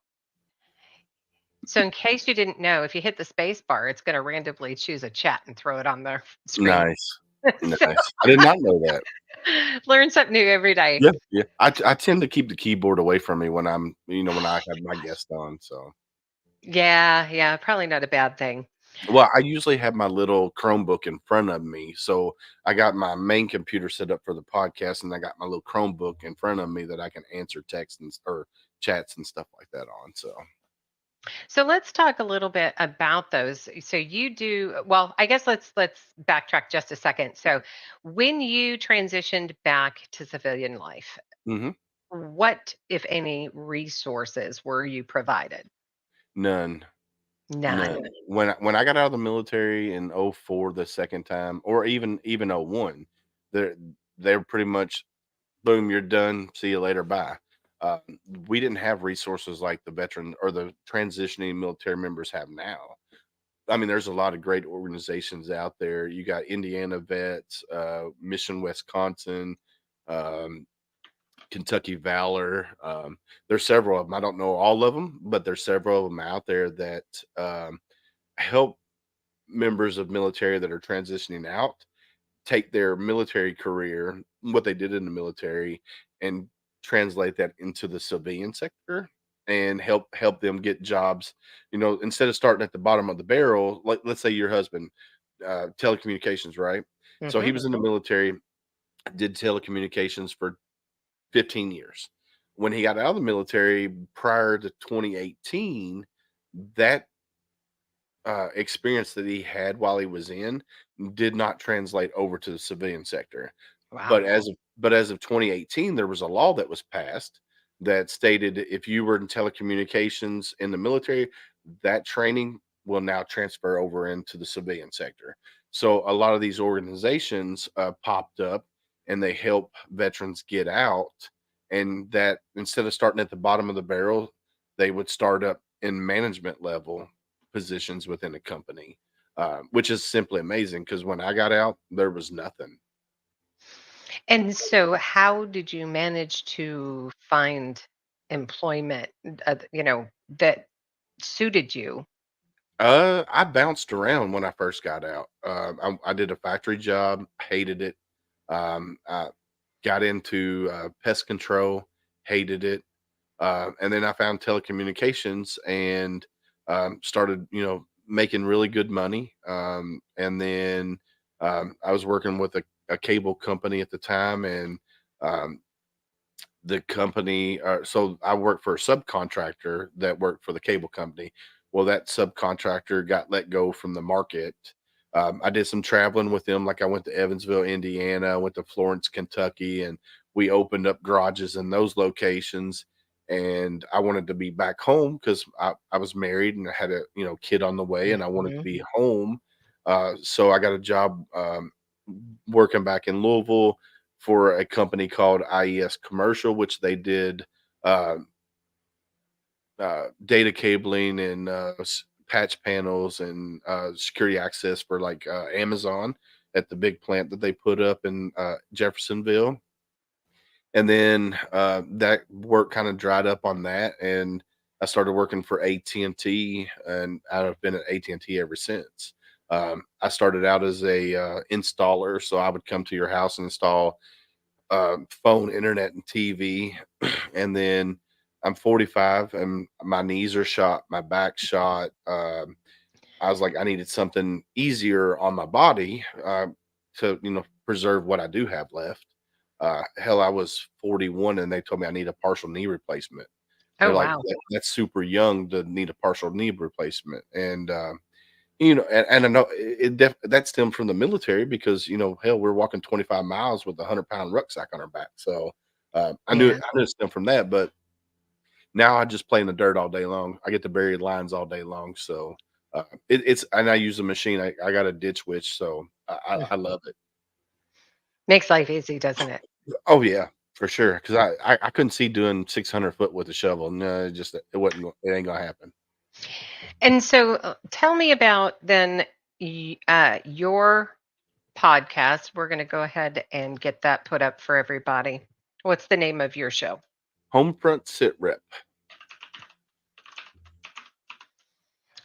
So in case you didn't know, if you hit the space bar, it's going to randomly choose a chat and throw it on the screen. Nice. So Nice. I did not know that. learn something new every day. Yeah. Yeah. I tend to keep the keyboard away from me when when I have my guest on. So Yeah, yeah, probably not a bad thing. Well, I usually have my little Chromebook in front of me, so I got my main computer set up for the podcast, and I got my little Chromebook in front of me that I can answer texts or chats and stuff like that on. So, So let's talk a little bit about those. So you do well, I guess let's backtrack just a second. So when you transitioned back to civilian life, mhm, what, if any, resources were you provided? none, None. none. When I got out of the military in '04 the second time, or even '01, they're they're pretty much boom, you're done. See you later. Bye. Uh, we didn't have resources like the veteran or the transitioning military members have now. I mean, there's a lot of great organizations out there. You got Indiana Vets, Mission Wisconsin, um, Kentucky Valor. There's several of them. I don't know all of them, but there's several of them out there that help members of military that are transitioning out take their military career, what they did in the military, and translate that into the civilian sector and help them get jobs. Instead of starting at the bottom of the barrel, like let's say your husband, telecommunications, right? So he Hmm. was in the military, did telecommunications for 15 years. When he got out of the military prior to 2018, that experience that he had while he was in did not translate over to the civilian sector. Wow. But as of 2018, there was a law that was passed that stated if you were in telecommunications in the military, that training will now transfer over into the civilian sector. So a lot of these organizations popped up and they help veterans get out. And that instead of starting at the bottom of the barrel, they would start up in management level positions within a company, which is simply amazing because when I got out, there was nothing. And so how did you manage to find employment, that suited you? I bounced around when I first got out. I did a factory job, hated it. I got into pest control, hated it. And then I found telecommunications and started, making really good money. And then I was working with a cable company at the time, and um, the company so I worked for a subcontractor that worked for the cable company. Well, that subcontractor got let go from the market. I did some traveling with them, like I went to Evansville, Indiana, I went to Florence, Kentucky, and we opened up garages in those locations. And I wanted to be back home because I was married and I had a kid on the way, and I wanted to Mhm. be home. So I got a job working back in Louisville for a company called IES Commercial, which they did uh, data cabling and patch panels and security access for like Amazon at the big plant that they put up in Jeffersonville. And then that work kind of dried up on that, and I started working for AT&T, and I've been at AT&T ever since. I started out as a installer, so I would come to your house and install phone, internet, and TV. And then I'm 45 and my knees are shot, my back's shot. I was like, I needed something easier on my body to, preserve what I do have left. Hell, I was 41 and they told me I need a partial knee replacement. Oh, They're like, wow. That's super young to need a partial knee replacement." And I know that stemmed from the military because hell, we're walking 25 miles with a 100-pound rucksack on our back. So Yeah. I knew it stemmed from that. But now I just play in the dirt all day long. I get to bury lines all day long. So it's and I use a machine. I got a ditch witch, so I Mhm. love it. Makes life easy, doesn't it? Oh yeah, for sure. Because I couldn't see doing 600 foot with a shovel. No, it wasn't. It ain't gonna happen. And so, tell me about then your podcast. We're going to go ahead and get that put up for everybody. What's the name of your show? Homefront sit rep.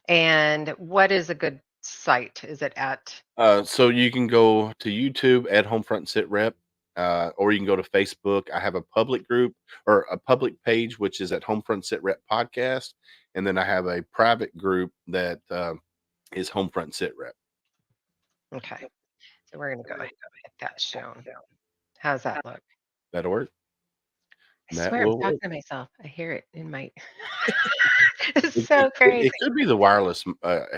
And what is a good site? Is it at? So you can go to YouTube at Homefront Sit Rep, or you can go to Facebook. I have a public group or a public page, which is at Homefront Sit Rep Podcast, and then I have a private group that is home front sit rep. Okay. So we're going to go ahead and get that shown. How's that look? That'll work. I That swear I'm will talking work. to myself. I hear it in my. It's It, so it, could, crazy. it could be the wireless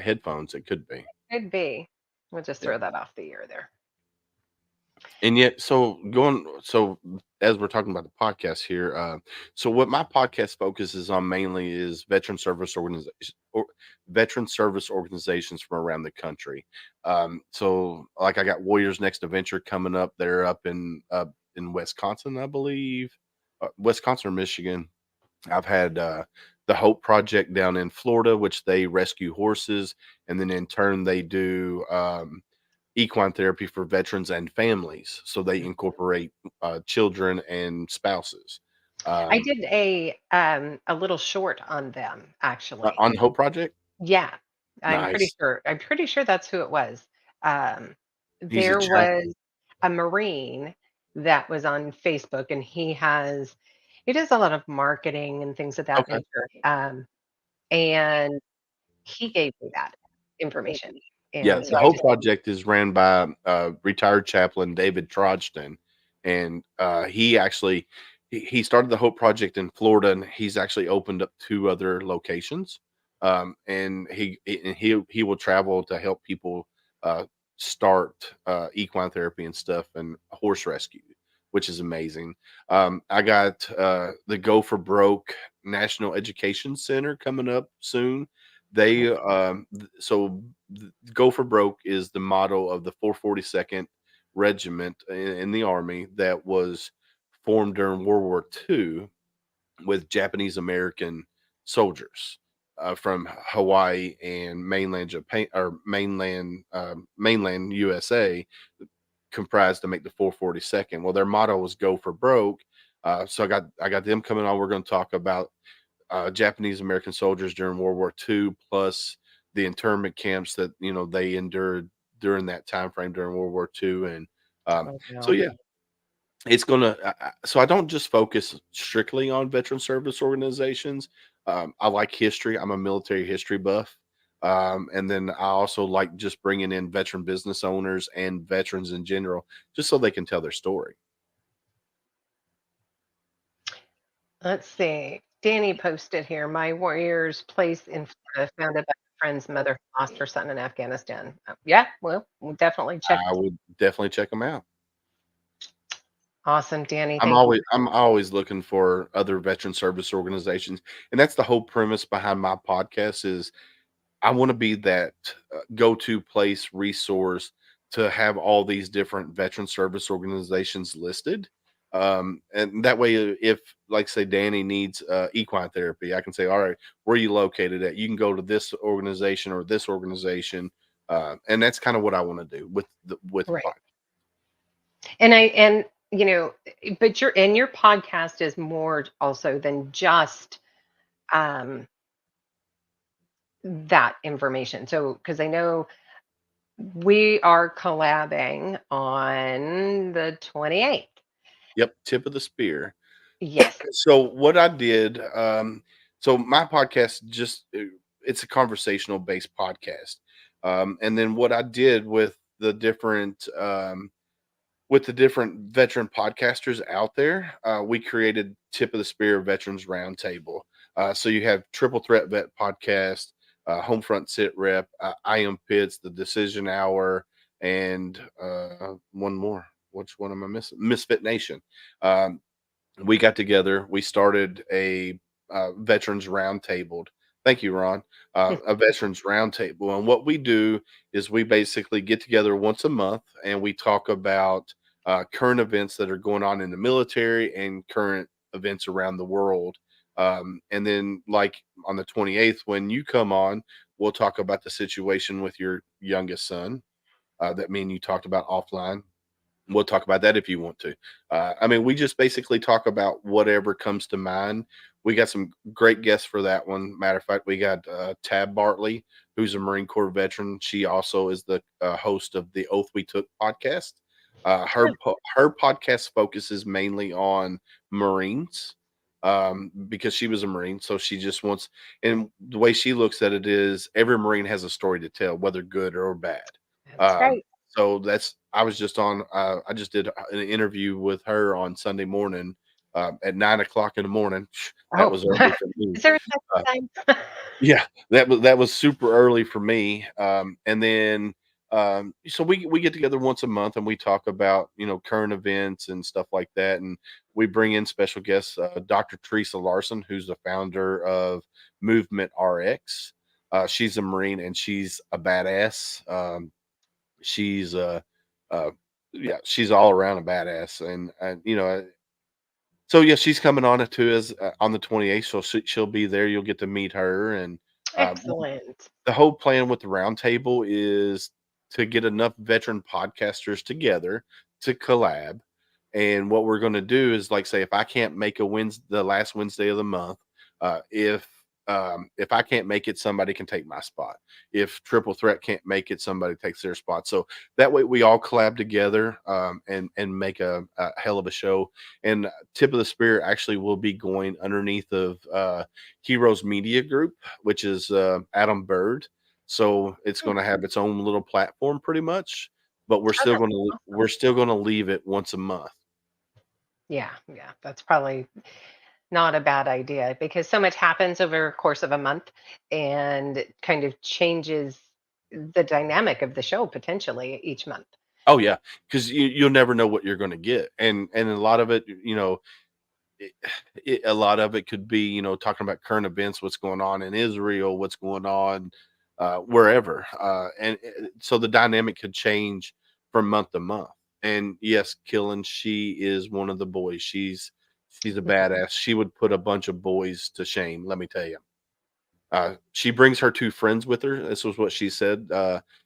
headphones. It could be. Could be. We'll just Yeah. throw that off the air there. And yet, so as we're talking about the podcast here, so what my podcast focuses on mainly is veteran service organizations from around the country. So like I got Warriors Next Adventure coming up. They're up in Wisconsin, I believe, Wisconsin or Michigan. I've had the Hope Project down in Florida, which they rescue horses, and then in turn they do equine therapy for veterans and families. So they incorporate children and spouses. I Um, did a little short on them actually. on the Hope Project, Yeah, nice. I'm pretty sure that's who it was. Um, He's a there chaplain. was a Marine that was on Facebook, and he does a lot of marketing and things of that Okay. nature. And he gave me that information, Yeah, and so the I Hope just Project is ran by retired chaplain David Trodston, and he started the Hope Project in Florida, and he's actually opened up 2 other locations. And he will travel to help people uh, start equine therapy and stuff, and horse rescue, which is amazing. I got the Go for Broke National Education Center coming up soon. They so Go for Broke is the motto of the 442nd Regiment in the Army that was formed during World War II with Japanese American soldiers from Hawaii and mainland Japan or mainland USA comprised to make the 442nd. Well, their motto was "Go for Broke." So I got them coming on. We're going to talk about Japanese American soldiers during World War II, plus the internment camps that they endured during that time frame during World War II, and oh, so no. yeah, it's gonna. So I don't just focus strictly on veteran service organizations. I like history. I'm a military history buff. And then I also like just bringing in veteran business owners and veterans in general, just so they can tell their story. Let's see. Danny posted here. My warrior's place in Florida, founded by a friend's mother who lost her son in Afghanistan. Yeah, well, we'll definitely check. I would definitely check them out. Awesome, Danny. I'm Thank you. always I'm always looking for other veteran service organizations, and that's the whole premise behind my podcast is I want to be that go-to place resource to have all these different veteran service organizations listed. And that way, if like say Danny needs equine therapy, I can say, all right, where are you located at? You can go to this organization or this organization. And that's kind of what I want to do with the Right. podcast. And but your podcast is more also than just um that information. So because I know we are collabing on the 28th. Yep, tip of the spear. Yes. So what I did, so my podcast it's a conversational based podcast. And then what I did with the different veteran podcasters out there, we created Tip of the Spear Veterans Roundtable. So you have Triple Threat Vet Podcast, Homefront Sit Rep, I Am Pitts, The Decision Hour, and one more. Which one am I missing? Misfit Nation. Um, we got together. We started a veterans roundtable. Thank you, Ron. A veterans roundtable, and what we do is we basically get together once a month and we talk about current events that are going on in the military and current events around the world. And then, like on the 28th, when you come on, we'll talk about the situation with your youngest son that me and you talked about offline. We'll talk about that if you want to. I mean, we just basically talk about whatever comes to mind. We got some great guests for that one. Matter of fact, we got Tab Bartley, who's a Marine Corps veteran. She also is the host of the Oath We Took podcast. Her podcast focuses mainly on Marines, because she was a Marine. So she just wants, and the way she looks at it is every Marine has a story to tell, whether good or bad. That's Um, right. so I was just on, I just did an interview with her on Sunday morning at 9 o'clock in the morning. That Oh, was early for me. is there a Uh, second time? yeah, that was super early for me. And then so we get together once a month and we talk about current events and stuff like that. And we bring in special guests, Dr. Teresa Larson, who's the founder of Movement RX. She's a Marine and she's a badass. She's uh yeah, she's all around a badass. And so yeah, she's coming on it too as on the 28th. So she'll be there. You'll get to meet her. And um, Excellent. the whole plan with the roundtable is to get enough veteran podcasters together to collab. And what we're going to do is, like, say, if I can't make the last Wednesday of the month, if I can't make it, somebody can take my spot. If Triple Threat can't make it, somebody takes their spot. So that way we all collab together, and make a hell of a show. And Tip of the Spear actually will be going underneath of Heroes Media Group, which is Adam Bird. So it's Hmm. going to have its own little platform, pretty much. But Oh, that's we're awesome. still going to leave it once a month. Yeah, yeah, that's probably not a bad idea because so much happens over a course of a month and it kind of changes the dynamic of the show potentially each month. Oh yeah, because you'll never know what you're going to get, and a lot of it, it, a lot of it could be, talking about current events, what's going on in Israel, what's going on wherever, and so the dynamic could change from month to month. And yes, Killen, she is one of the boys. She's a badass. She would put a bunch of boys to shame. Let me tell you. She brings her two friends with her. This was what she said.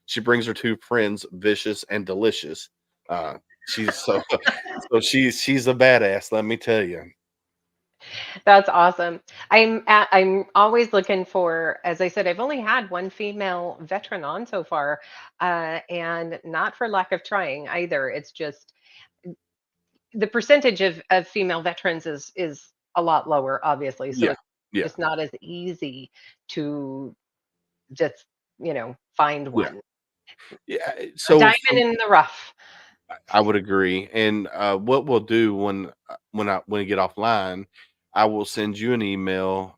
She brings her two friends, Vicious and Delicious. She's so she's a badass. Let me tell you. That's awesome. I'm always looking for, as I said, I've only had one female veteran on so far, and not for lack of trying either. It's just the percentage of female veterans is a lot lower, obviously. So Yeah, it's yeah, just not as easy to just find yeah, one. yeah. A So diamond in the rough. I would agree. And what we'll do when I get offline, I will send you an email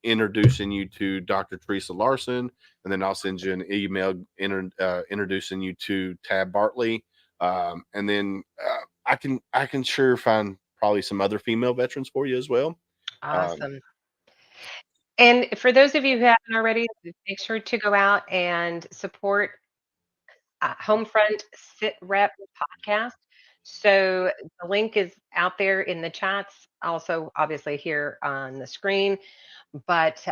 introducing you to Dr. Teresa Larson, and then I'll send you an email introducing you to Tab Bartley, and then I can sure find probably some other female veterans for you as well. Um, Awesome. And for those of you who haven't already, make sure to go out and support Homefront Sit Rep podcast. So the link is out there in the chats, also obviously here on the screen, but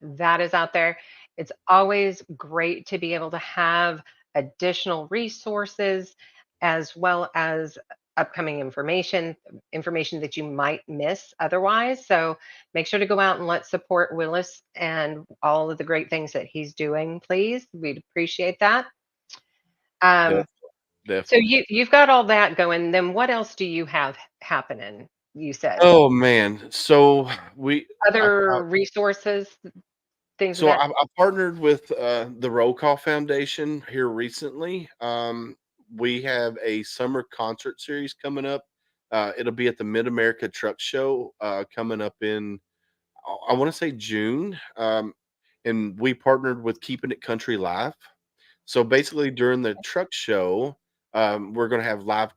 that is out there. It's always great to be able to have additional resources as well as upcoming information that you might miss otherwise. So make sure to go out and let's support Willis and all of the great things that he's doing, please. We'd appreciate that. Um, def- so Definitely. you've got all that going. Then what else do you have happening? You said Oh man, so we other resources, things of So that. I partnered with the Roll Call Foundation here recently. We have a summer concert series coming up. It'll be at the Mid America Truck Show coming up in, I want to say, June. And we partnered with Keeping It Country Live. So basically, during the truck show, we're going to have live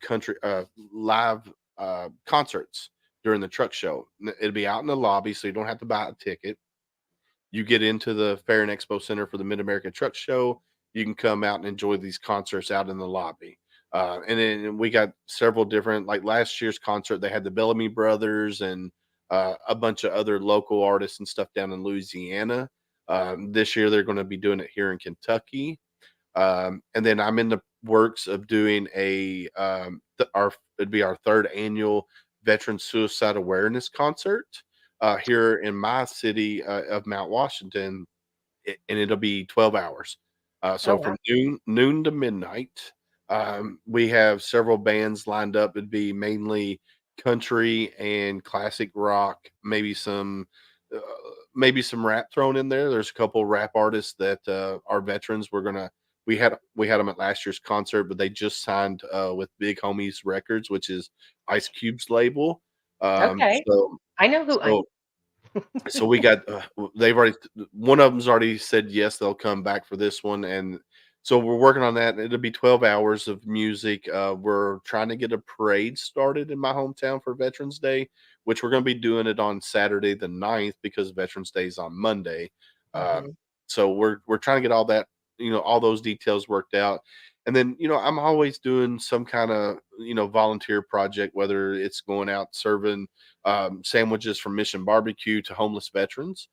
concerts during the truck show. It'll be out in the lobby, so you don't have to buy a ticket. You get into the Fair and Expo Center for the Mid America Truck Show. You can come out and enjoy these concerts out in the lobby. And then we got several different, like last year's concert, they had the Bellamy Brothers and a bunch of other local artists and stuff down in Louisiana. This year they're going to be doing it here in Kentucky. And then I'm in the works of doing it'd be our third annual Veteran Suicide Awareness Concert here in my city of Mount Washington, and it'll be 12 hours. Oh So wow. from noon to midnight, we have several bands lined up. It'd be mainly country and classic rock, uh, maybe some rap thrown in there. There's a couple rap artists that are veterans. We had them at last year's concert, but they just signed with Big Homies Records, which is Ice Cube's label. Um, Okay. so I know who I so so we got they've already one of them's already said yes, they'll come back for this one, and so we're working on that. It'll be 12 hours of music. We're trying to get a parade started in my hometown for Veterans Day, which we're going to be doing it on Saturday the 9th because Veterans Day is on Monday. Mhm. So we're trying to get all that, all those details worked out. And then, I'm always doing some kind of, volunteer project, whether it's going out serving sandwiches from Mission Barbecue to homeless veterans.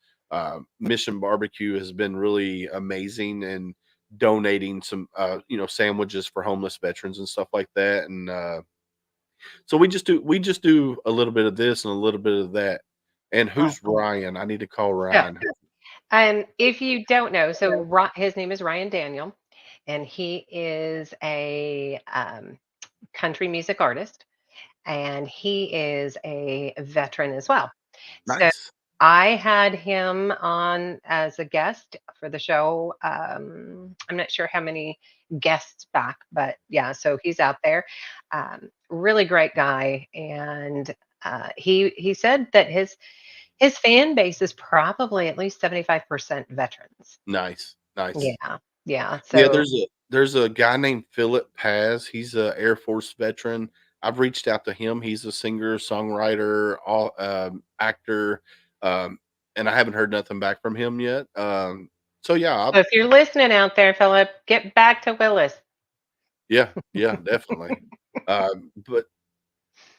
Mission Barbecue has been really amazing and donating some, sandwiches for homeless veterans and stuff like that. And so we just do a little bit of this and a little bit of that. And who's Awesome. Ryan? I need to call So, Ryan. if you don't know, so his name is Ryan Daniel, and he is a country music artist, and he is a veteran as well. So Nice. I had him on as a guest for the show. I'm not sure how many guests back, but yeah, so he's out there. Really great guy, and he said that his fan base is probably at least 75% veterans. Nice. Nice. Yeah, yeah. Yeah, So there's a guy named Philip Paz. He's a Air Force veteran. I've reached out to him. He's a singer, songwriter, all actor, um, and I haven't heard nothing back from him yet. So yeah, if you're listening out there, Philip, get back to Willis. yeah, yeah, definitely. But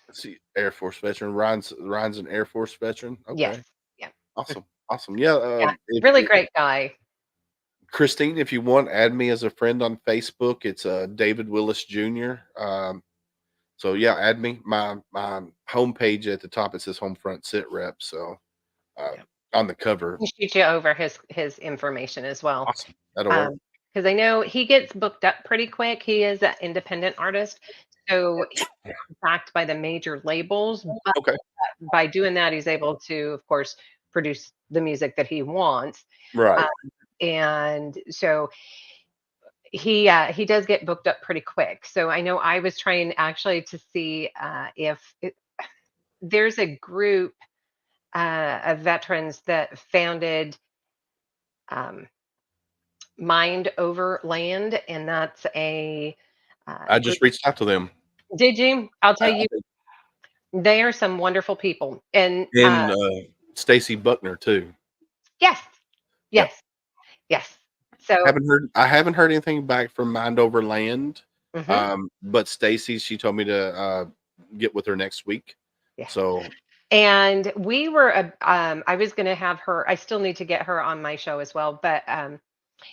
let's see, Air Force veteran. Ryan's an Air Force veteran. Yes. Okay, Yeah. awesome, awesome. Yeah, Yeah. Really great guy. Christine, if you want, add me as a friend on Facebook. It's David Willis Jr. So yeah, add me. My homepage at the top it says home front sit rep. So uh, Yeah. on the cover, Can shoot you over his information as well. awesome. That'll work. Because I know he gets booked up pretty quick. He is an independent artist, so he's backed by the major labels. But Okay, by doing that, he's able to, of course, produce the music that he wants. Um, right. and so he does get booked up pretty quick. So I know I was trying actually to see there's a group of veterans that founded. Um, Mind Over Land, and that's a I group. just reached out to them Did you? I'll tell I you, they are some wonderful people. And and Stacy Buckner too. yes, Yep. yes, yes. So, I haven't heard anything back from Mind Over Land. mhm, But Stacy, she told me to get with her next week. yeah. So And we were, I was going to have her. I still need to get her on my show as well, but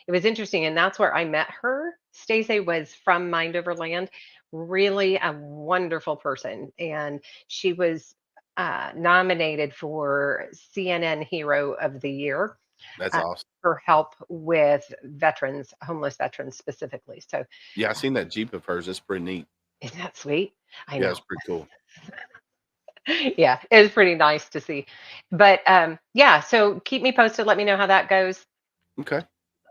it was interesting, and that's where I met her. Stacey was from Mind Over Land, really a wonderful person, and she was nominated for CNN Hero of the Year that's uh, awesome. for help with veterans, homeless veterans specifically. So, Yeah, I seen that Jeep of hers. It's pretty neat. isn't that sweet? I Yeah, know. it's pretty cool. Yeah, it was pretty nice to see. But yeah, so keep me posted. Let me know how that goes. Okay.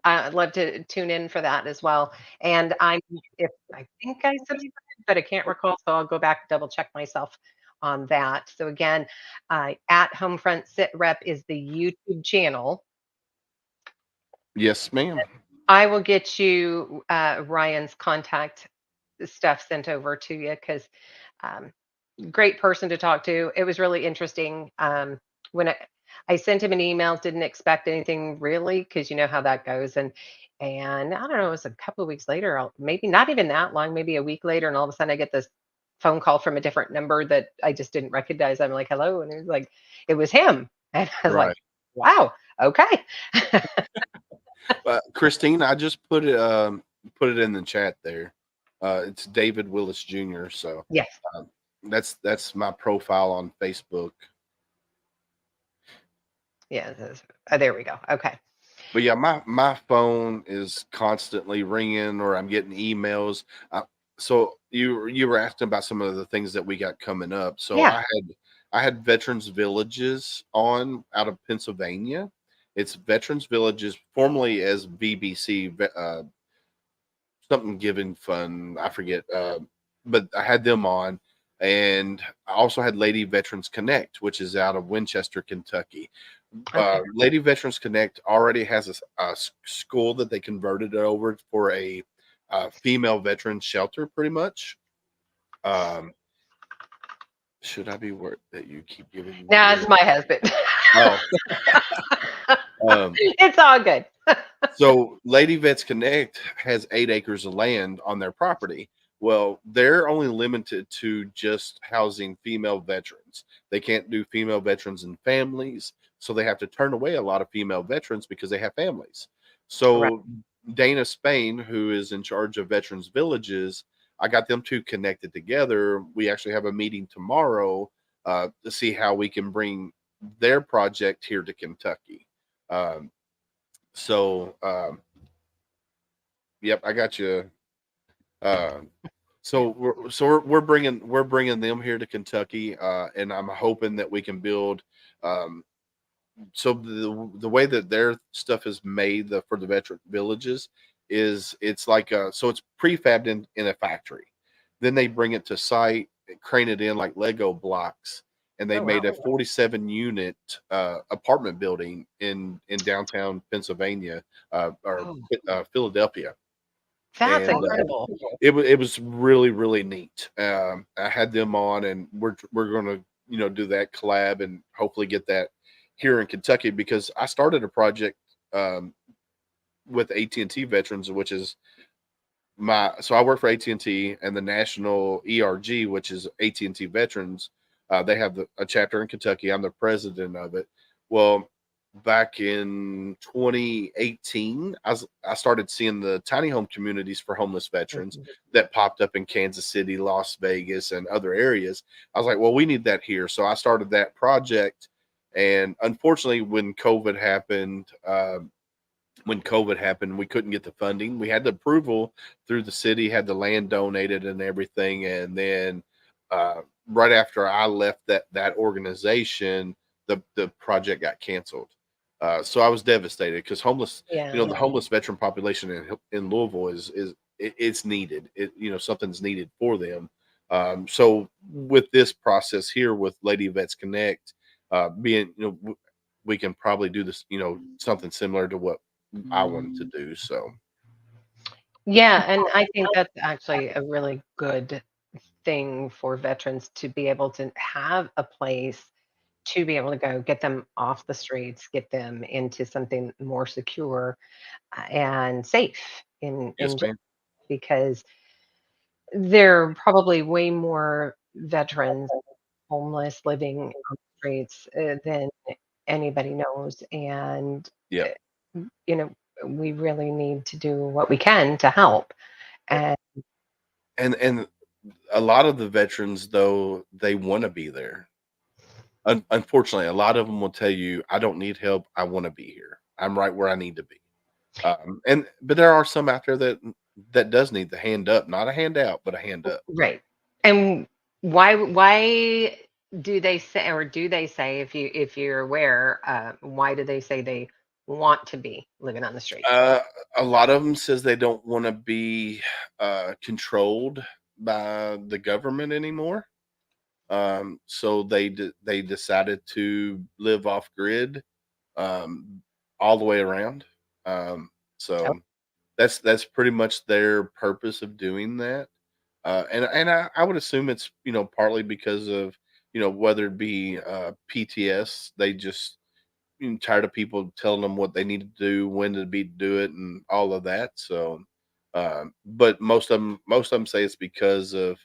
I'd love to tune in for that as well. And if I think I subscribed, but I can't recall, so I'll go back and double check myself on that. So again, at Homefront Sit Rep is the YouTube channel. Yes, ma'am. I will get you Ryan's contact stuff sent over to you because um, great person to talk to. It was really interesting. When I sent him an email, didn't expect anything really because you know how that goes. And I don't know, it was a couple of weeks later, maybe not even that long, maybe a week later, and all of a sudden I get this phone call from a different number that I just didn't recognize. I'm like, hello, and it was like, it was him, and I was like, Right. wow, okay, Christine, I just put it in the chat there. It's David Willis Jr. So yes, um, that's my profile on Facebook. yeah, there we go, okay, But yeah, my phone is constantly ringing, or I'm getting emails. So you were asking about some of the things that we got coming up. So Yeah. I had Veterans Villages on out of Pennsylvania. It's Veterans Villages, formerly as VBC, something giving fun. I forget, but I had them on, and I also had Lady Veterans Connect, which is out of Winchester, Kentucky. Okay. Lady Veterans Connect already has a school that they converted it over for a female veteran shelter, pretty much. Um, should I be worried that you keep giving No, weird? it's my husband. Oh, um, It's all good. so Lady Vets Connect has 8 acres of land on their property. Well, they're only limited to just housing female veterans. They can't do female veterans and families, so they have to turn away a lot of female veterans because they have families. Right. So Dana Spain, who is in charge of veterans villages, I got them two connected together. We actually have a meeting tomorrow to see how we can bring their project here to Kentucky. Um, yep, I got you. Uh, we're bringing them here to Kentucky, and I'm hoping that we can build. Um, so the way that their stuff is made for the veteran villages is it's like so it's prefabbed in a factory. Then they bring it to site, crane it in like Lego blocks, and they Oh wow. made a 47 unit apartment building in downtown Pennsylvania or Oh, Philadelphia, that's and incredible. it was really really neat. I had them on, and we're going to do that collab and hopefully get that here in Kentucky because I started a project um, with AT&T veterans, which is so I work for AT&T and the National ERG, which is AT&T Veterans. They have a chapter in Kentucky. I'm the president of it. Well, back in 2018, I started seeing the tiny home communities for homeless veterans Mhm. that popped up in Kansas City, Las Vegas, and other areas. I was like, well, we need that here. So I started that project. And unfortunately, when COVID happened, we couldn't get the funding. We had the approval through the city, had the land donated and everything, and then right after I left that organization, the project got canceled. So I was devastated because Yeah. the homeless veteran population in Louisville it's needed. Something's needed for them. So with this process here with Lady Vets Connect, being we can probably do this, something similar to what I wanted to do. So Yeah, and I think that's actually a really good thing for veterans to be able to have a place to be able to go get them off the streets, get them into something more secure and safe yes, in ma'am. because there are probably way more veterans homeless living on the streets than anybody knows, and Yep. uh, you know we really need to do what we can to help. And And a lot of the veterans though they want to be there. Unfortunately, a lot of them will tell you, "I don't need help. I want to be here. I'm right where I need to be." But there are some out there that does need the hand up, not a handout, but a hand up. right. And why do they say, or do they say, if you're aware, why do they say they want to be living on the streets? Uh, a lot of them says they don't want to be controlled by the government anymore. So they decided to live off grid um, all the way around. Um, Oh, so that's pretty much their purpose of doing that. And I would assume it's partly because of whether it be PTS, they just tired of people telling them what they need to do, when to be do it, and all of that. So, but most of them say it's because of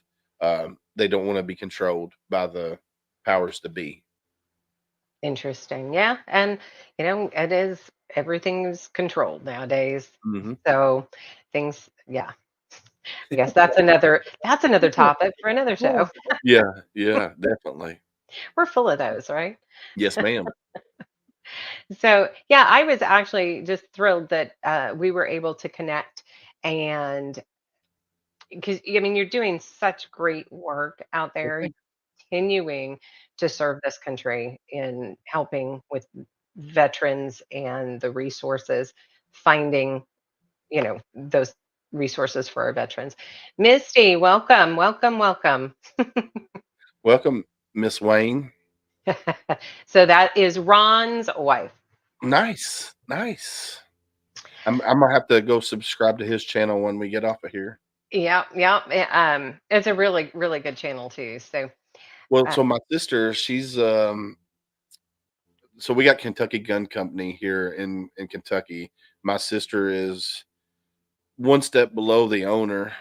they don't want to be controlled by the powers to be. interesting. Yeah, and it is, everything's controlled nowadays. Hmm. So things, yeah. I guess that's another topic for another show. Yeah, yeah, definitely. We're full of those, right? Yes, ma'am. So, yeah, I was actually just thrilled that we were able to connect and because I mean, you're doing such great work out Well, there, thank continuing to serve this country in helping with veterans and the resources, finding, those resources for our veterans. Misty, welcome, welcome, welcome. welcome, Miss Wayne. So that is Ron's wife. Nice, nice. I'm gonna have to go subscribe to his channel when we get off of here. Yeah, yeah. It's a really, really good channel too. So, Well, uh, so my sister, she's so we got Kentucky Gun Company here in Kentucky. My sister is one step below the owner.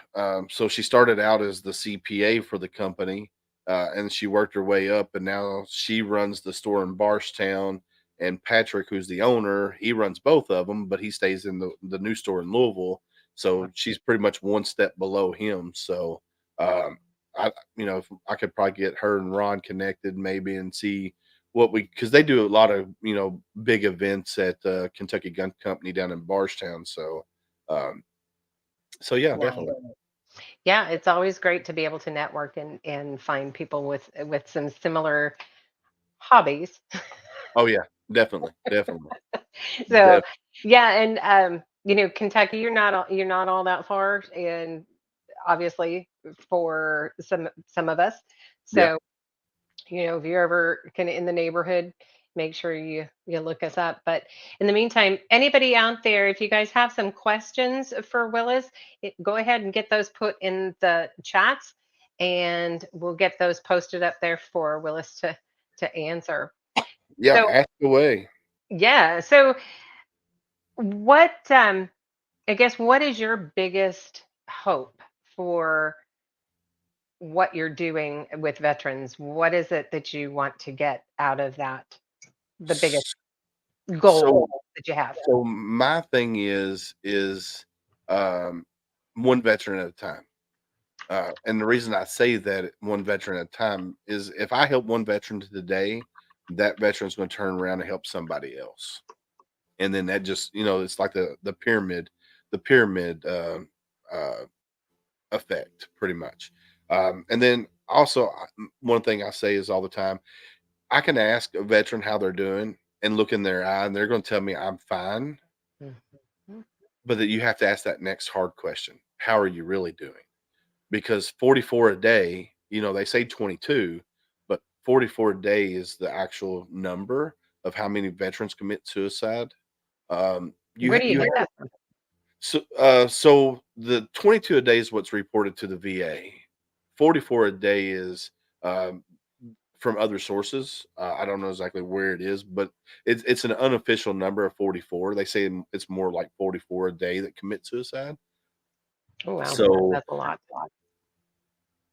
So she started out as the CPA for the company, and she worked her way up, and now she runs the store in Barstown. And Patrick, who's the owner, he runs both of them, but he stays in the new store in Louisville. So she's pretty much one step below him. So um, if I could probably get her and Ron connected maybe and see what we because they do a lot of big events at Kentucky Gun Company down in Barstown. Um, so yeah, nice. definitely. Yeah, it's always great to be able to network and find people with some similar hobbies. Oh yeah, definitely, definitely, So, def yeah, and Kentucky, you're not all that far, and obviously for some of us. yeah, So, if you're ever kind of in the neighborhood, make sure you look us up. But in the meantime, anybody out there, if you guys have some questions for Willis, go ahead and get those put in the chats, and we'll get those posted up there for Willis to answer. yeah. So Ask away. yeah, so what I guess what is your biggest hope for what you're doing with veterans? What is it that you want to get out of that? The biggest S- goal So, that you have? so my thing is um, one veteran at a time. And the reason I say that one veteran at a time is if I help one veteran today, that veteran's going to turn around and help somebody else, and then that just it's like the pyramid uh, effect, pretty much. And then also, one thing I say is all the time, I can ask a veteran how they're doing and look in their eye, and they're going to tell me I'm fine. Mhm. But that you have to ask that next hard question: How are you really doing? Because 44 a day, they say 22, but 44 a day is the actual number of how many veterans commit suicide. Where do you You get that from? so the 22 a day is what's reported to the VA. 44 a day is um, from other sources. I don't know exactly where it is, but it's an unofficial number of 44. They say it's more like 44 a day that commit suicide. Oh, wow. So That's a lot.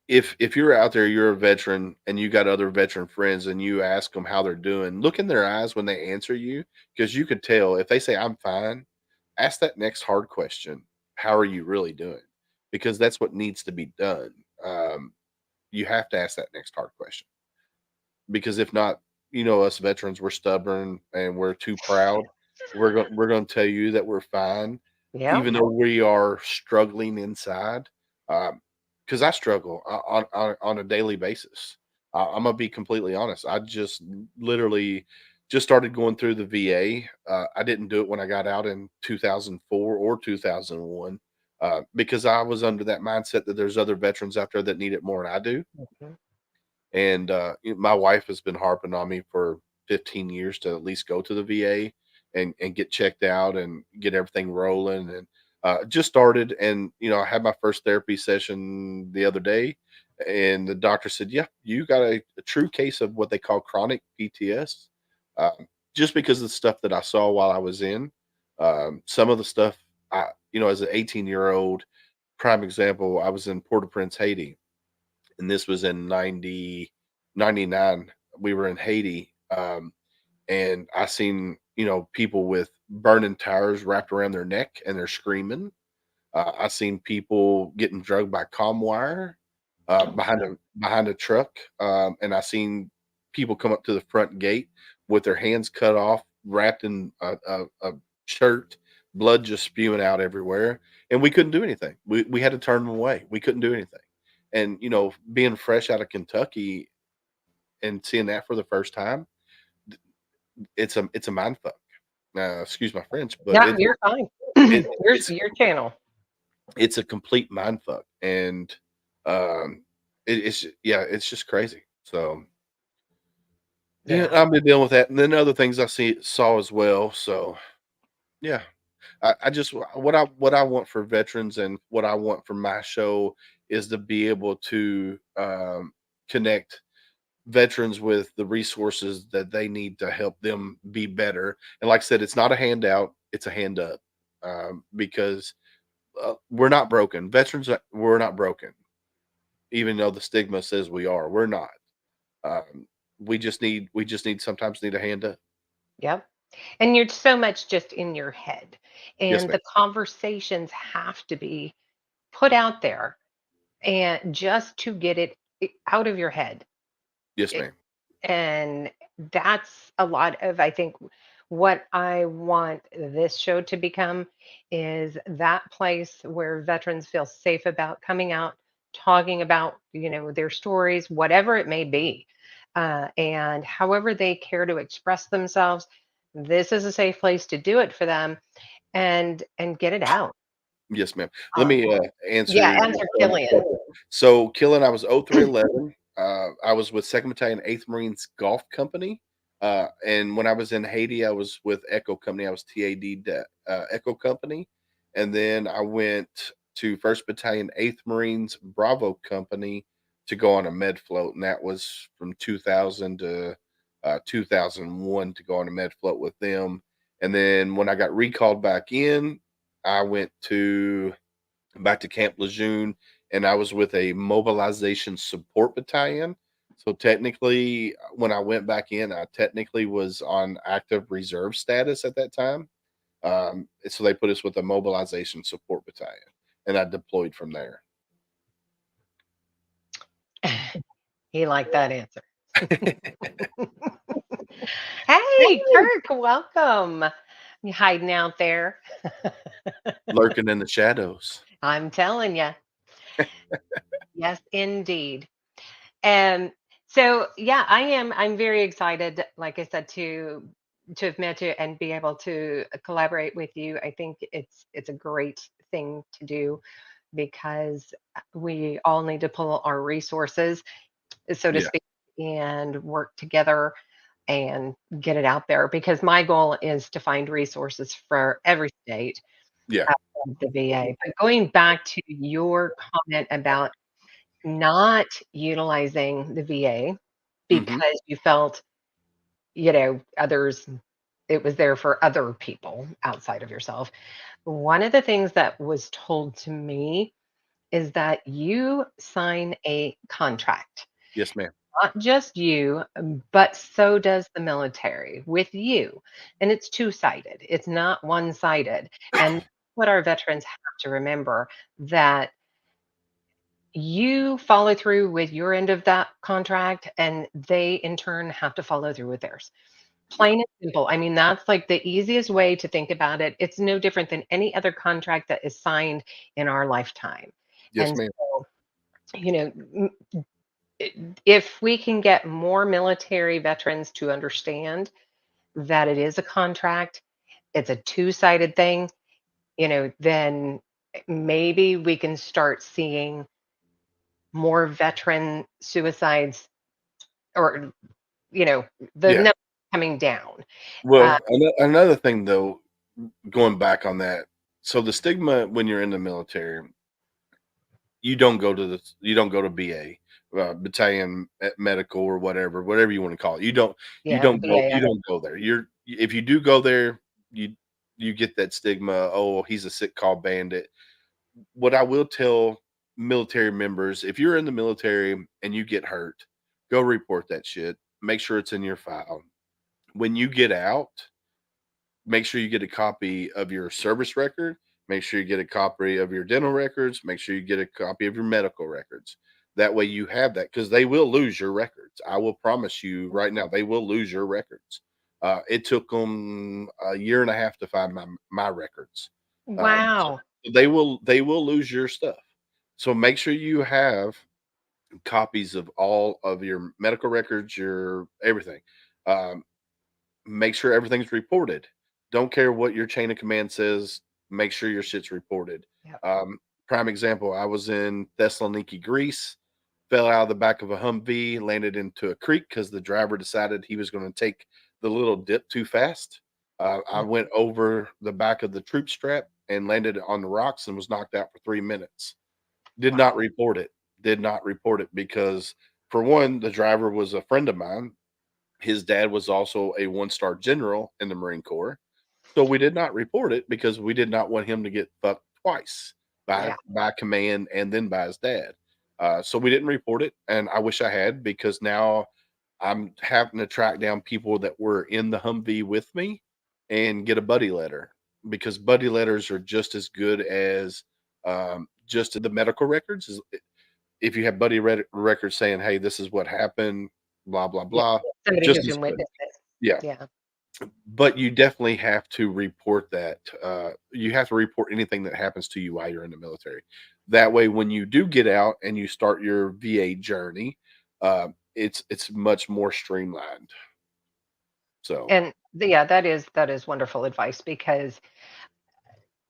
if you're out there, you're a veteran and you got other veteran friends and you ask them how they're doing, look in their eyes when they answer you, because you could tell if they say I'm fine, ask that next hard question. How are you really doing? Because that's what needs to be done. You have to ask that next hard question because if not, us veterans, we're stubborn and we're too proud. We're going to tell you that we're fine, Yeah. even though we are struggling inside. Because I struggle on a daily basis. I'm gonna be completely honest. I just literally just started going through the VA. I didn't do it when I got out in 2004 or 2001 because I was under that mindset that there's other veterans out there that need it more than I do. Mhm. And my wife has been harping on me for 15 years to at least go to the VA and get checked out and get everything rolling. And just started, and I had my first therapy session the other day, and the doctor said, "Yeah, you got a true case of what they call chronic PTS." Just because of the stuff that I saw while I was in, some of the stuff as an 18-year-old, prime example, I was in Port-au-Prince, Haiti, and this was in 99. We were in Haiti, and I seen people with burning tires wrapped around their neck and they're screaming. I seen people getting drugged by calm wire Oh, behind a truck, and I seen people come up to the front gate with their hands cut off, wrapped in a shirt, blood just spewing out everywhere, and we couldn't do anything. We had to turn them away. We couldn't do anything. And, being fresh out of Kentucky and seeing that for the first time, it's a mind fuck. Excuse my French, but Yeah, you're fine. it it's Your channel. it's a complete mind fuck, and, it's just crazy. So, yeah, Yeah. I've been dealing with that, and then other things I saw as well. So, yeah. I just what I want for veterans and what I want for my show is to be able to connect veterans with the resources that they need to help them be better. And like I said, it's not a handout; it's a hand up, because we're not broken. Veterans, we're not broken, even though the stigma says we are. We're not. Um, we just need sometimes need a hand up. Yep. And you're so much just in your head. Yes, And ma'am. the conversations have to be put out there and just to get it out of your head. Yes, It, ma'am. and that's a lot of, I think, what I want this show to become is that place where veterans feel safe about coming out, talking about, their stories, whatever it may be. And however they care to express themselves, this is a safe place to do it for them and get it out. Yes, ma'am. Let Um, me, yeah, answer answer Killian. so, Killen, I was 0311. I was with 2nd Battalion, 8th Marines Golf Company, and when I was in Haiti, I was with Echo Company. I was TAD Echo Company, and then I went to 1st Battalion, 8th Marines Bravo Company to go on a med float, and that was from 2000 to 2001 to go on a med float with them. And then when I got recalled back in, I went to back to Camp Lejeune, and I was with a mobilization support battalion. So technically, when I went back in, I technically was on active reserve status at that time. So they put us with a mobilization support battalion, and I deployed from there. He liked that answer. Hey, Kirk, welcome. You hiding out there? Lurking in the shadows. I'm telling you. Yes, indeed. And so, yeah, I'm very excited, like I said, to have met you and be able to collaborate with you. I think it's a great thing to do because we all need to pull our resources, so to Yeah, speak, and work together and get it out there. Because my goal is to find resources for every state yeah. outside the VA. But going back to your comment about not utilizing the VA Hmm. because you felt, others, it was there for other people outside of yourself. One of the things that was told to me is that you sign a contract, Yes, ma'am. not just you, but so does the military with you. And it's two-sided, it's not one-sided. And what our veterans have to remember that you follow through with your end of that contract, and they in turn have to follow through with theirs. Yeah. Plain and simple. I mean, that's like the easiest way to think about it. It's no different than any other contract that is signed in our lifetime. Yes, And ma'am. so, you know, m- if we can get more military veterans to understand that it is a contract, it's a two-sided thing, then maybe we can start seeing more veteran suicides or, you know, the Yeah. number coming down. Uh, Well, another thing though, going back on that, so the stigma when you're in the military, you don't go to BA, battalion medical or whatever you want to call it. yeah, the You BAS. don't go there. If you do go there, you you get that stigma. Oh, he's a sick call bandit. What I will tell military members, if you're in the military and you get hurt, go report that shit. Make sure it's in your file. When you get out, make sure you get a copy of your service record. Make sure you get a copy of your dental records. Make sure you get a copy of your medical records. That way you have that because they will lose your records. I will promise you right now, they will lose your records. It took them a year and a half to find my records. So Wow. they will lose your stuff. So make sure you have copies of all of your medical records, your everything. Um, Make sure everything's reported. Don't care what your chain of command says. Make sure your shit's reported. Yep. Prime example: I was in Thessaloniki, Greece. Fell out of the back of a Humvee, landed into a creek because the driver decided he was going to take the little dip too fast. I Yep. went over the back of the troop strap and landed on the rocks and was knocked out for 3 minutes. Did not Wow. report it. Did not report it because, for one, the driver was a friend of mine. His dad was also a one-star general in the Marine Corps. So we did not report it because we did not want him to get fucked twice by Yeah. command and then by his dad. So we didn't report it, and I wish I had because now I'm having to track down people that were in the Humvee with me and get a buddy letter because buddy letters are just as good as just the medical records. If you have buddy records saying, "Hey, this is what happened," blah blah Yeah. blah, Somebody who just as can good. witness this. Yeah, Yeah. but you definitely have to report that. You have to report anything that happens to you while you're in the military. That way, when you do get out and you start your VA journey, it's much more streamlined. So, And yeah, that is wonderful advice because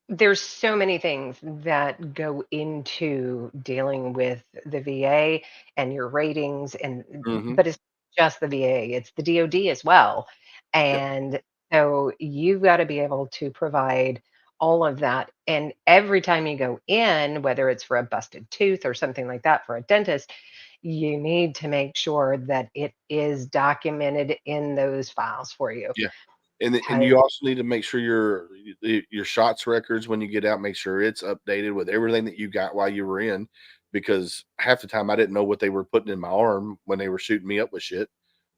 there's so many things that go into dealing with the VA and your ratings mhm, but it's just the VA, it's the DoD as well. yep, And so you've got to be able to provide all of that. And every time you go in, whether it's for a busted tooth or something like that for a dentist, you need to make sure that it is documented in those files for you. yeah. And you also need to make sure your shots records when you get out, make sure it's updated with everything that you got while you were in, because half the time I didn't know what they were putting in my arm when they were shooting me up with shit.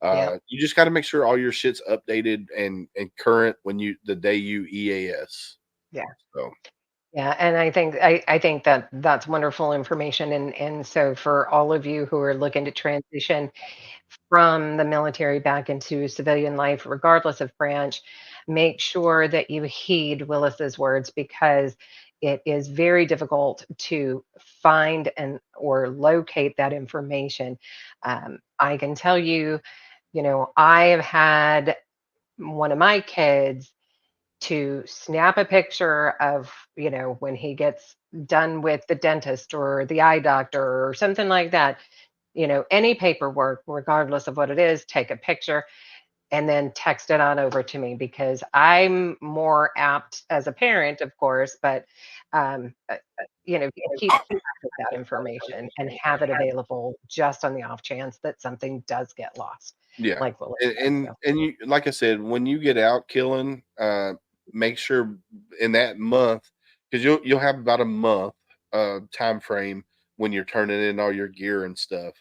Yeah. You just got to make sure all your shit's updated and current when you the day you EAS. Yeah. So, Yeah, and I think that that's wonderful information, and so for all of you who are looking to transition from the military back into civilian life, regardless of branch, make sure that you heed Willis's words because it is very difficult to find and or locate that information. I can tell you, I have had one of my kids to snap a picture of, when he gets done with the dentist or the eye doctor or something like that, any paperwork, regardless of what it is, take a picture and then text it on over to me because I'm more apt as a parent, of course, but to keep track of that information and have it available just on the off chance that something does get lost, yeah. like Willis And said. and, So, and you, like I said, when you get out killing, make sure in that month, because you'll have about a month time frame when you're turning in all your gear and stuff.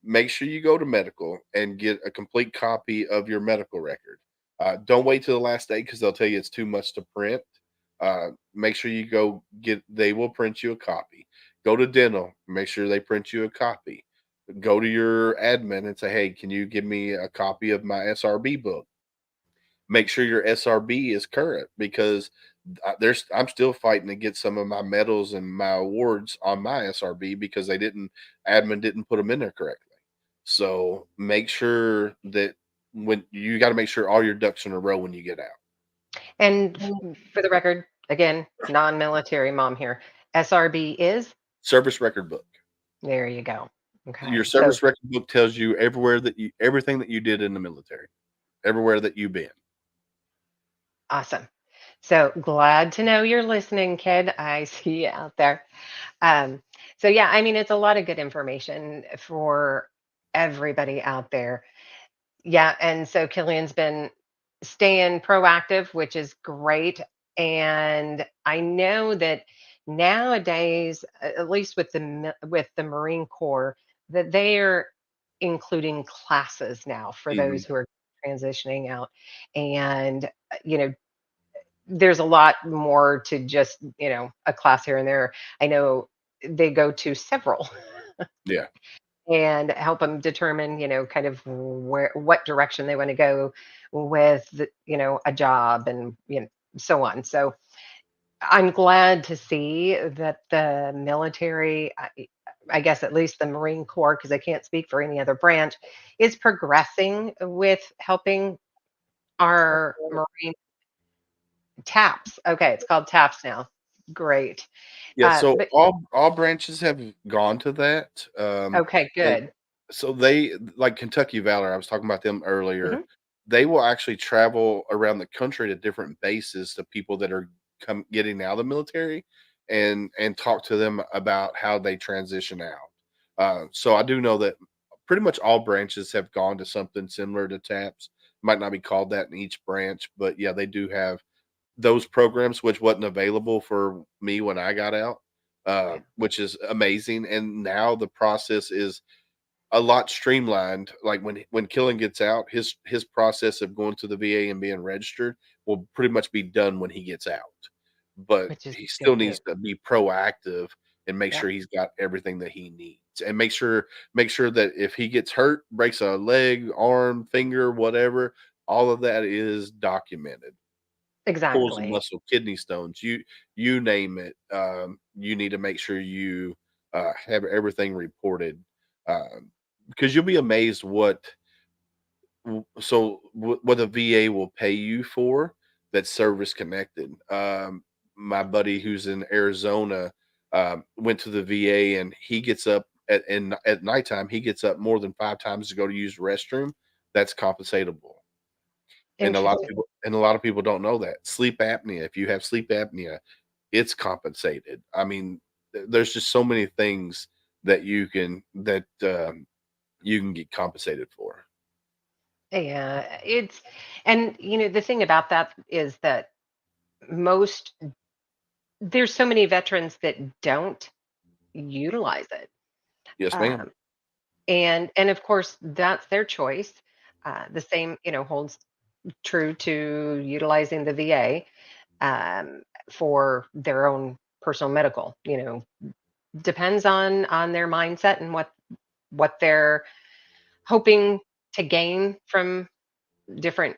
Make sure you go to medical and get a complete copy of your medical record. Don't wait till the last day because they'll tell you it's too much to print. Make sure you go get. They will print you a copy. Go to dental. Make sure they print you a copy. Go to your admin and say, "Hey, can you give me a copy of my SRB book?" Make sure your SRB is current because I'm still fighting to get some of my medals and my awards on my SRB because admin didn't put them in there correctly. So make sure that when you got to make sure all your ducks in a row when you get out. and for the record, again, non-military mom here. SRB is Service record book. there you go. Your Okay. So service record book tells you everything that you did in the military, everywhere that you've been. awesome. So glad to know you're listening, kid. I see you out there. Um, so yeah, I mean, it's a lot of good information for everybody out there. Yeah, and so Killian's been staying proactive, which is great. And I know that nowadays, at least with with the Marine Corps, that they are including classes now for Mhm. those who are transitioning out. And there's a lot more to just a class here and there. I know they go to several. Yeah. and help them determine, kind of what direction they want to go with, a job and, so on. So I'm glad to see that the military, I guess at least the Marine Corps, because I can't speak for any other branch, is progressing with helping our Marine TAPS. Okay, it's called TAPS now. Great. Yeah, so But all branches have gone to that, okay, and good. so they like Kentucky Valor, I was talking about them earlier. Hmm. They will actually travel around the country to different bases to people that are getting out of the military and talk to them about how they transition out. So I do know that pretty much all branches have gone to something similar to TAPS. Might not be called that in each branch, but yeah, they do have those programs, which wasn't available for me when I got out, Yeah, which is amazing. And now the process is a lot streamlined. Like when Killen gets out, his process of going to the VA and being registered will pretty much be done when he gets out. But which is he still good needs news. to be proactive and make Yep, sure he's got everything that he needs. And make sure that if he gets hurt, breaks a leg, arm, finger, whatever, all of that is documented. Pulls a exactly. muscle, kidney stones, you name it. You need to make sure you have everything reported, because you'll be amazed what the VA will pay you for that's service connected. My buddy who's in Arizona went to the VA and he gets up at nighttime. He gets up more than 5 times to go to use the restroom. That's compensatable. And a lot of Interesting. people don't know that. Sleep apnea, if you have sleep apnea, it's compensated. I mean, there's just so many things that you can get compensated for. Yeah, and the thing about that is that most there's so many veterans that don't utilize it. Yes, ma'am. Um, and of course that's their choice. The same, holds true to utilizing the VA, for their own personal medical. Depends on their mindset and what they're hoping to gain from different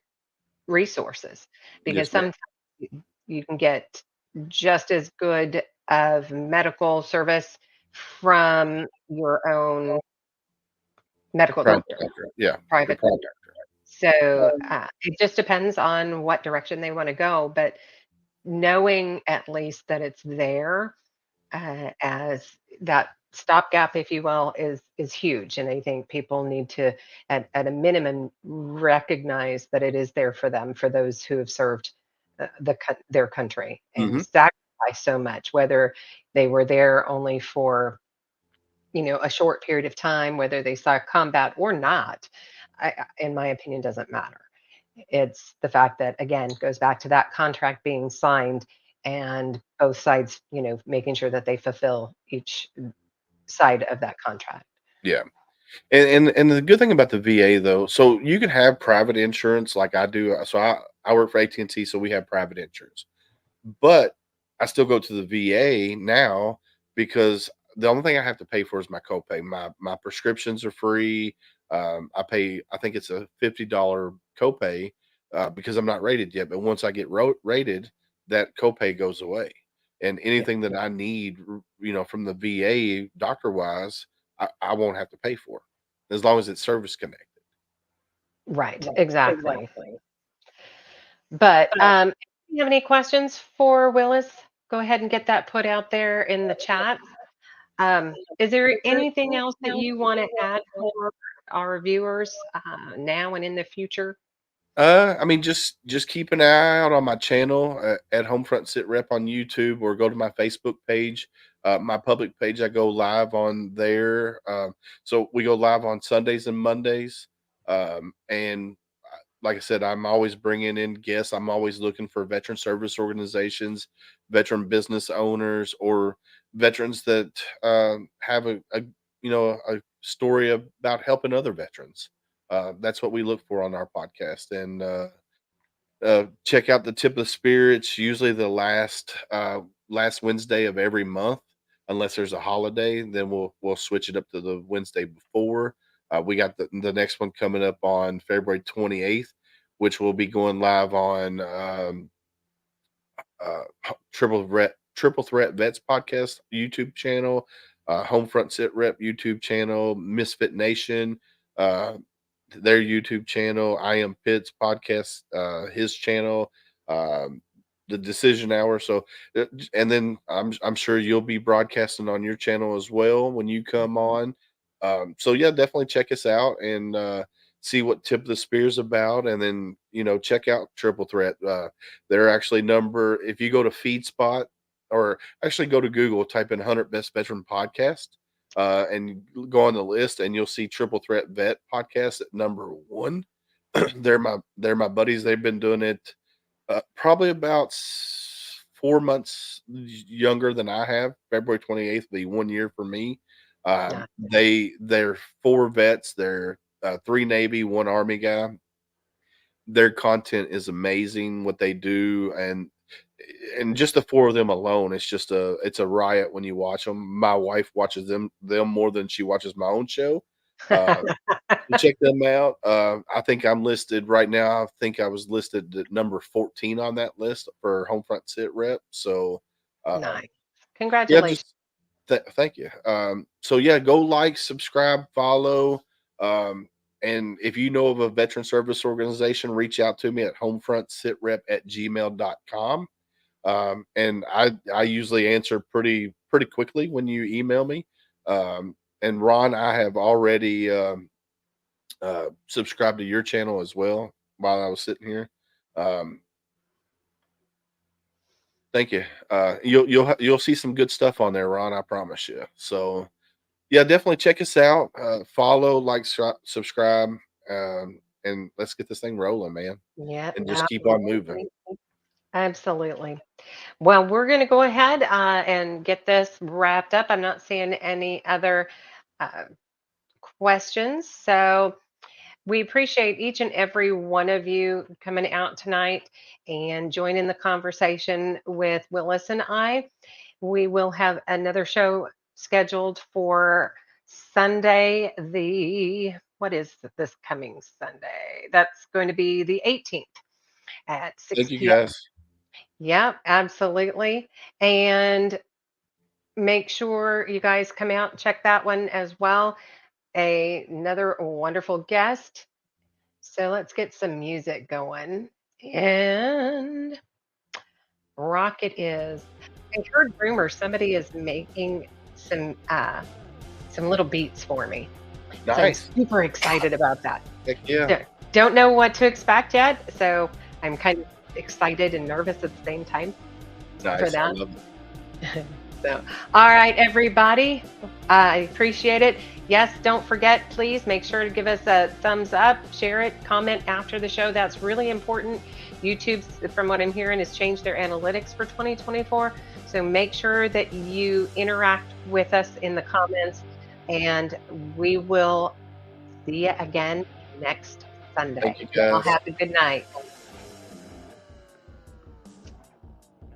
resources, because Yes, ma'am. sometimes you can get just as good of medical service from your own medical Private doctor, doctor. Yeah, your private private doctor. So it just depends on what direction they want to go. But knowing at least that it's there, as that stopgap, if you will, is huge. And I think people need to, at a minimum, recognize that it is there for them, for those who have served their country and Mhm. sacrificed so much, whether they were there only for a short period of time, whether they saw combat or not. In my opinion, doesn't matter. It's the fact that, again, goes back to that contract being signed and both sides, making sure that they fulfill each side of that contract. Yeah. And the good thing about the VA though, so you can have private insurance like I do. So I work for AT&T, so we have private insurance. But I still go to the VA now because the only thing I have to pay for is my copay. My prescriptions are free. I pay, I think it's a $50 copay because I'm not rated yet. But once I get rated, that copay goes away. And Yeah, anything that I need, from the VA doctor wise, I won't have to pay for as long as it's service connected. right, exactly. But if you have any questions for Willis, go ahead and get that put out there in the chat. Is there anything else that you want to add for our viewers, now and in the future? I mean, just keep an eye out on my channel at Homefront Sit Rep on YouTube, or go to my Facebook page. My public page, I go live on there. So we go live on Sundays and Mondays. And like I said, I'm always bringing in guests. I'm always looking for veteran service organizations, veteran business owners, or veterans that have a story about helping other veterans. That's what we look for on our podcast. And check out the Tip of the Spear. It's usually the last Wednesday of every month. unless there's a holiday, then we'll switch it up to the Wednesday before. We got the next one coming up on February 28th, which will be going live on uh, Triple Threat Vets podcast YouTube channel, Homefront Sit Rep YouTube channel, Misfit Nation, uh, their YouTube channel, I Am Pitts podcast, his channel, um, the Decision Hour. So, and then I'm sure you'll be broadcasting on your channel as well when you come on. So yeah, definitely check us out and see what Tip of the Spear's about, and then check out Triple Threat. They're actually if you go to FeedSpot or actually go to Google, type in 100 Best Veteran Podcast, and go on the list, and you'll see Triple Threat Vet Podcast at number one. they're my buddies. They've been doing it probably about 4 months younger than I have. February 28th will be 1 year for me. Nice. They're 4 vets. They're 3 Navy, 1 Army guy. Their content is amazing. What they do, and just the 4 of them alone, it's a riot when you watch them. My wife watches them more than she watches my own show. Check them out. I think I'm listed right now. I think I was listed at number 14 on that list for Homefront Sit Rep. So, Nice. yeah, Congratulations. just thank you. So yeah, go like, subscribe, follow. And if you know of a veteran service organization, reach out to me at homefrontsitrep@gmail.com. And I usually answer pretty quickly when you email me. And Ron, I have already subscribed to your channel as well while I was sitting here. Thank you. You'll see some good stuff on there, Ron. I promise you. So yeah, definitely check us out. Follow, like, subscribe, and let's get this thing rolling, man. Yeah, And just keep on moving. absolutely. Absolutely. Well, we're going to go ahead and get this wrapped up. I'm not seeing any other uh, questions. So we appreciate each and every one of you coming out tonight and joining the conversation with Willis and I. We will have another show scheduled for Sunday, what is this coming Sunday? That's going to be the 18th at Thank 6 you, p.m. guys. Yeah, absolutely. And make sure you guys come out and check that one as well. Another wonderful guest. So let's get some music going. And rock it is. I heard rumors somebody is making some little beats for me. So I'm Nice. super excited about that. Heck yeah. Don't know what to expect yet, so I'm kind of excited and nervous at the same time for Nice. I that. love it. So, all right, everybody, I appreciate it. Yes, don't forget, please make sure to give us a thumbs up, share it, comment after the show. That's really important. YouTube, from what I'm hearing, has changed their analytics for 2024. So make sure that you interact with us in the comments, and we will see you again next Sunday. Thank you, Y'all guys. have a good night.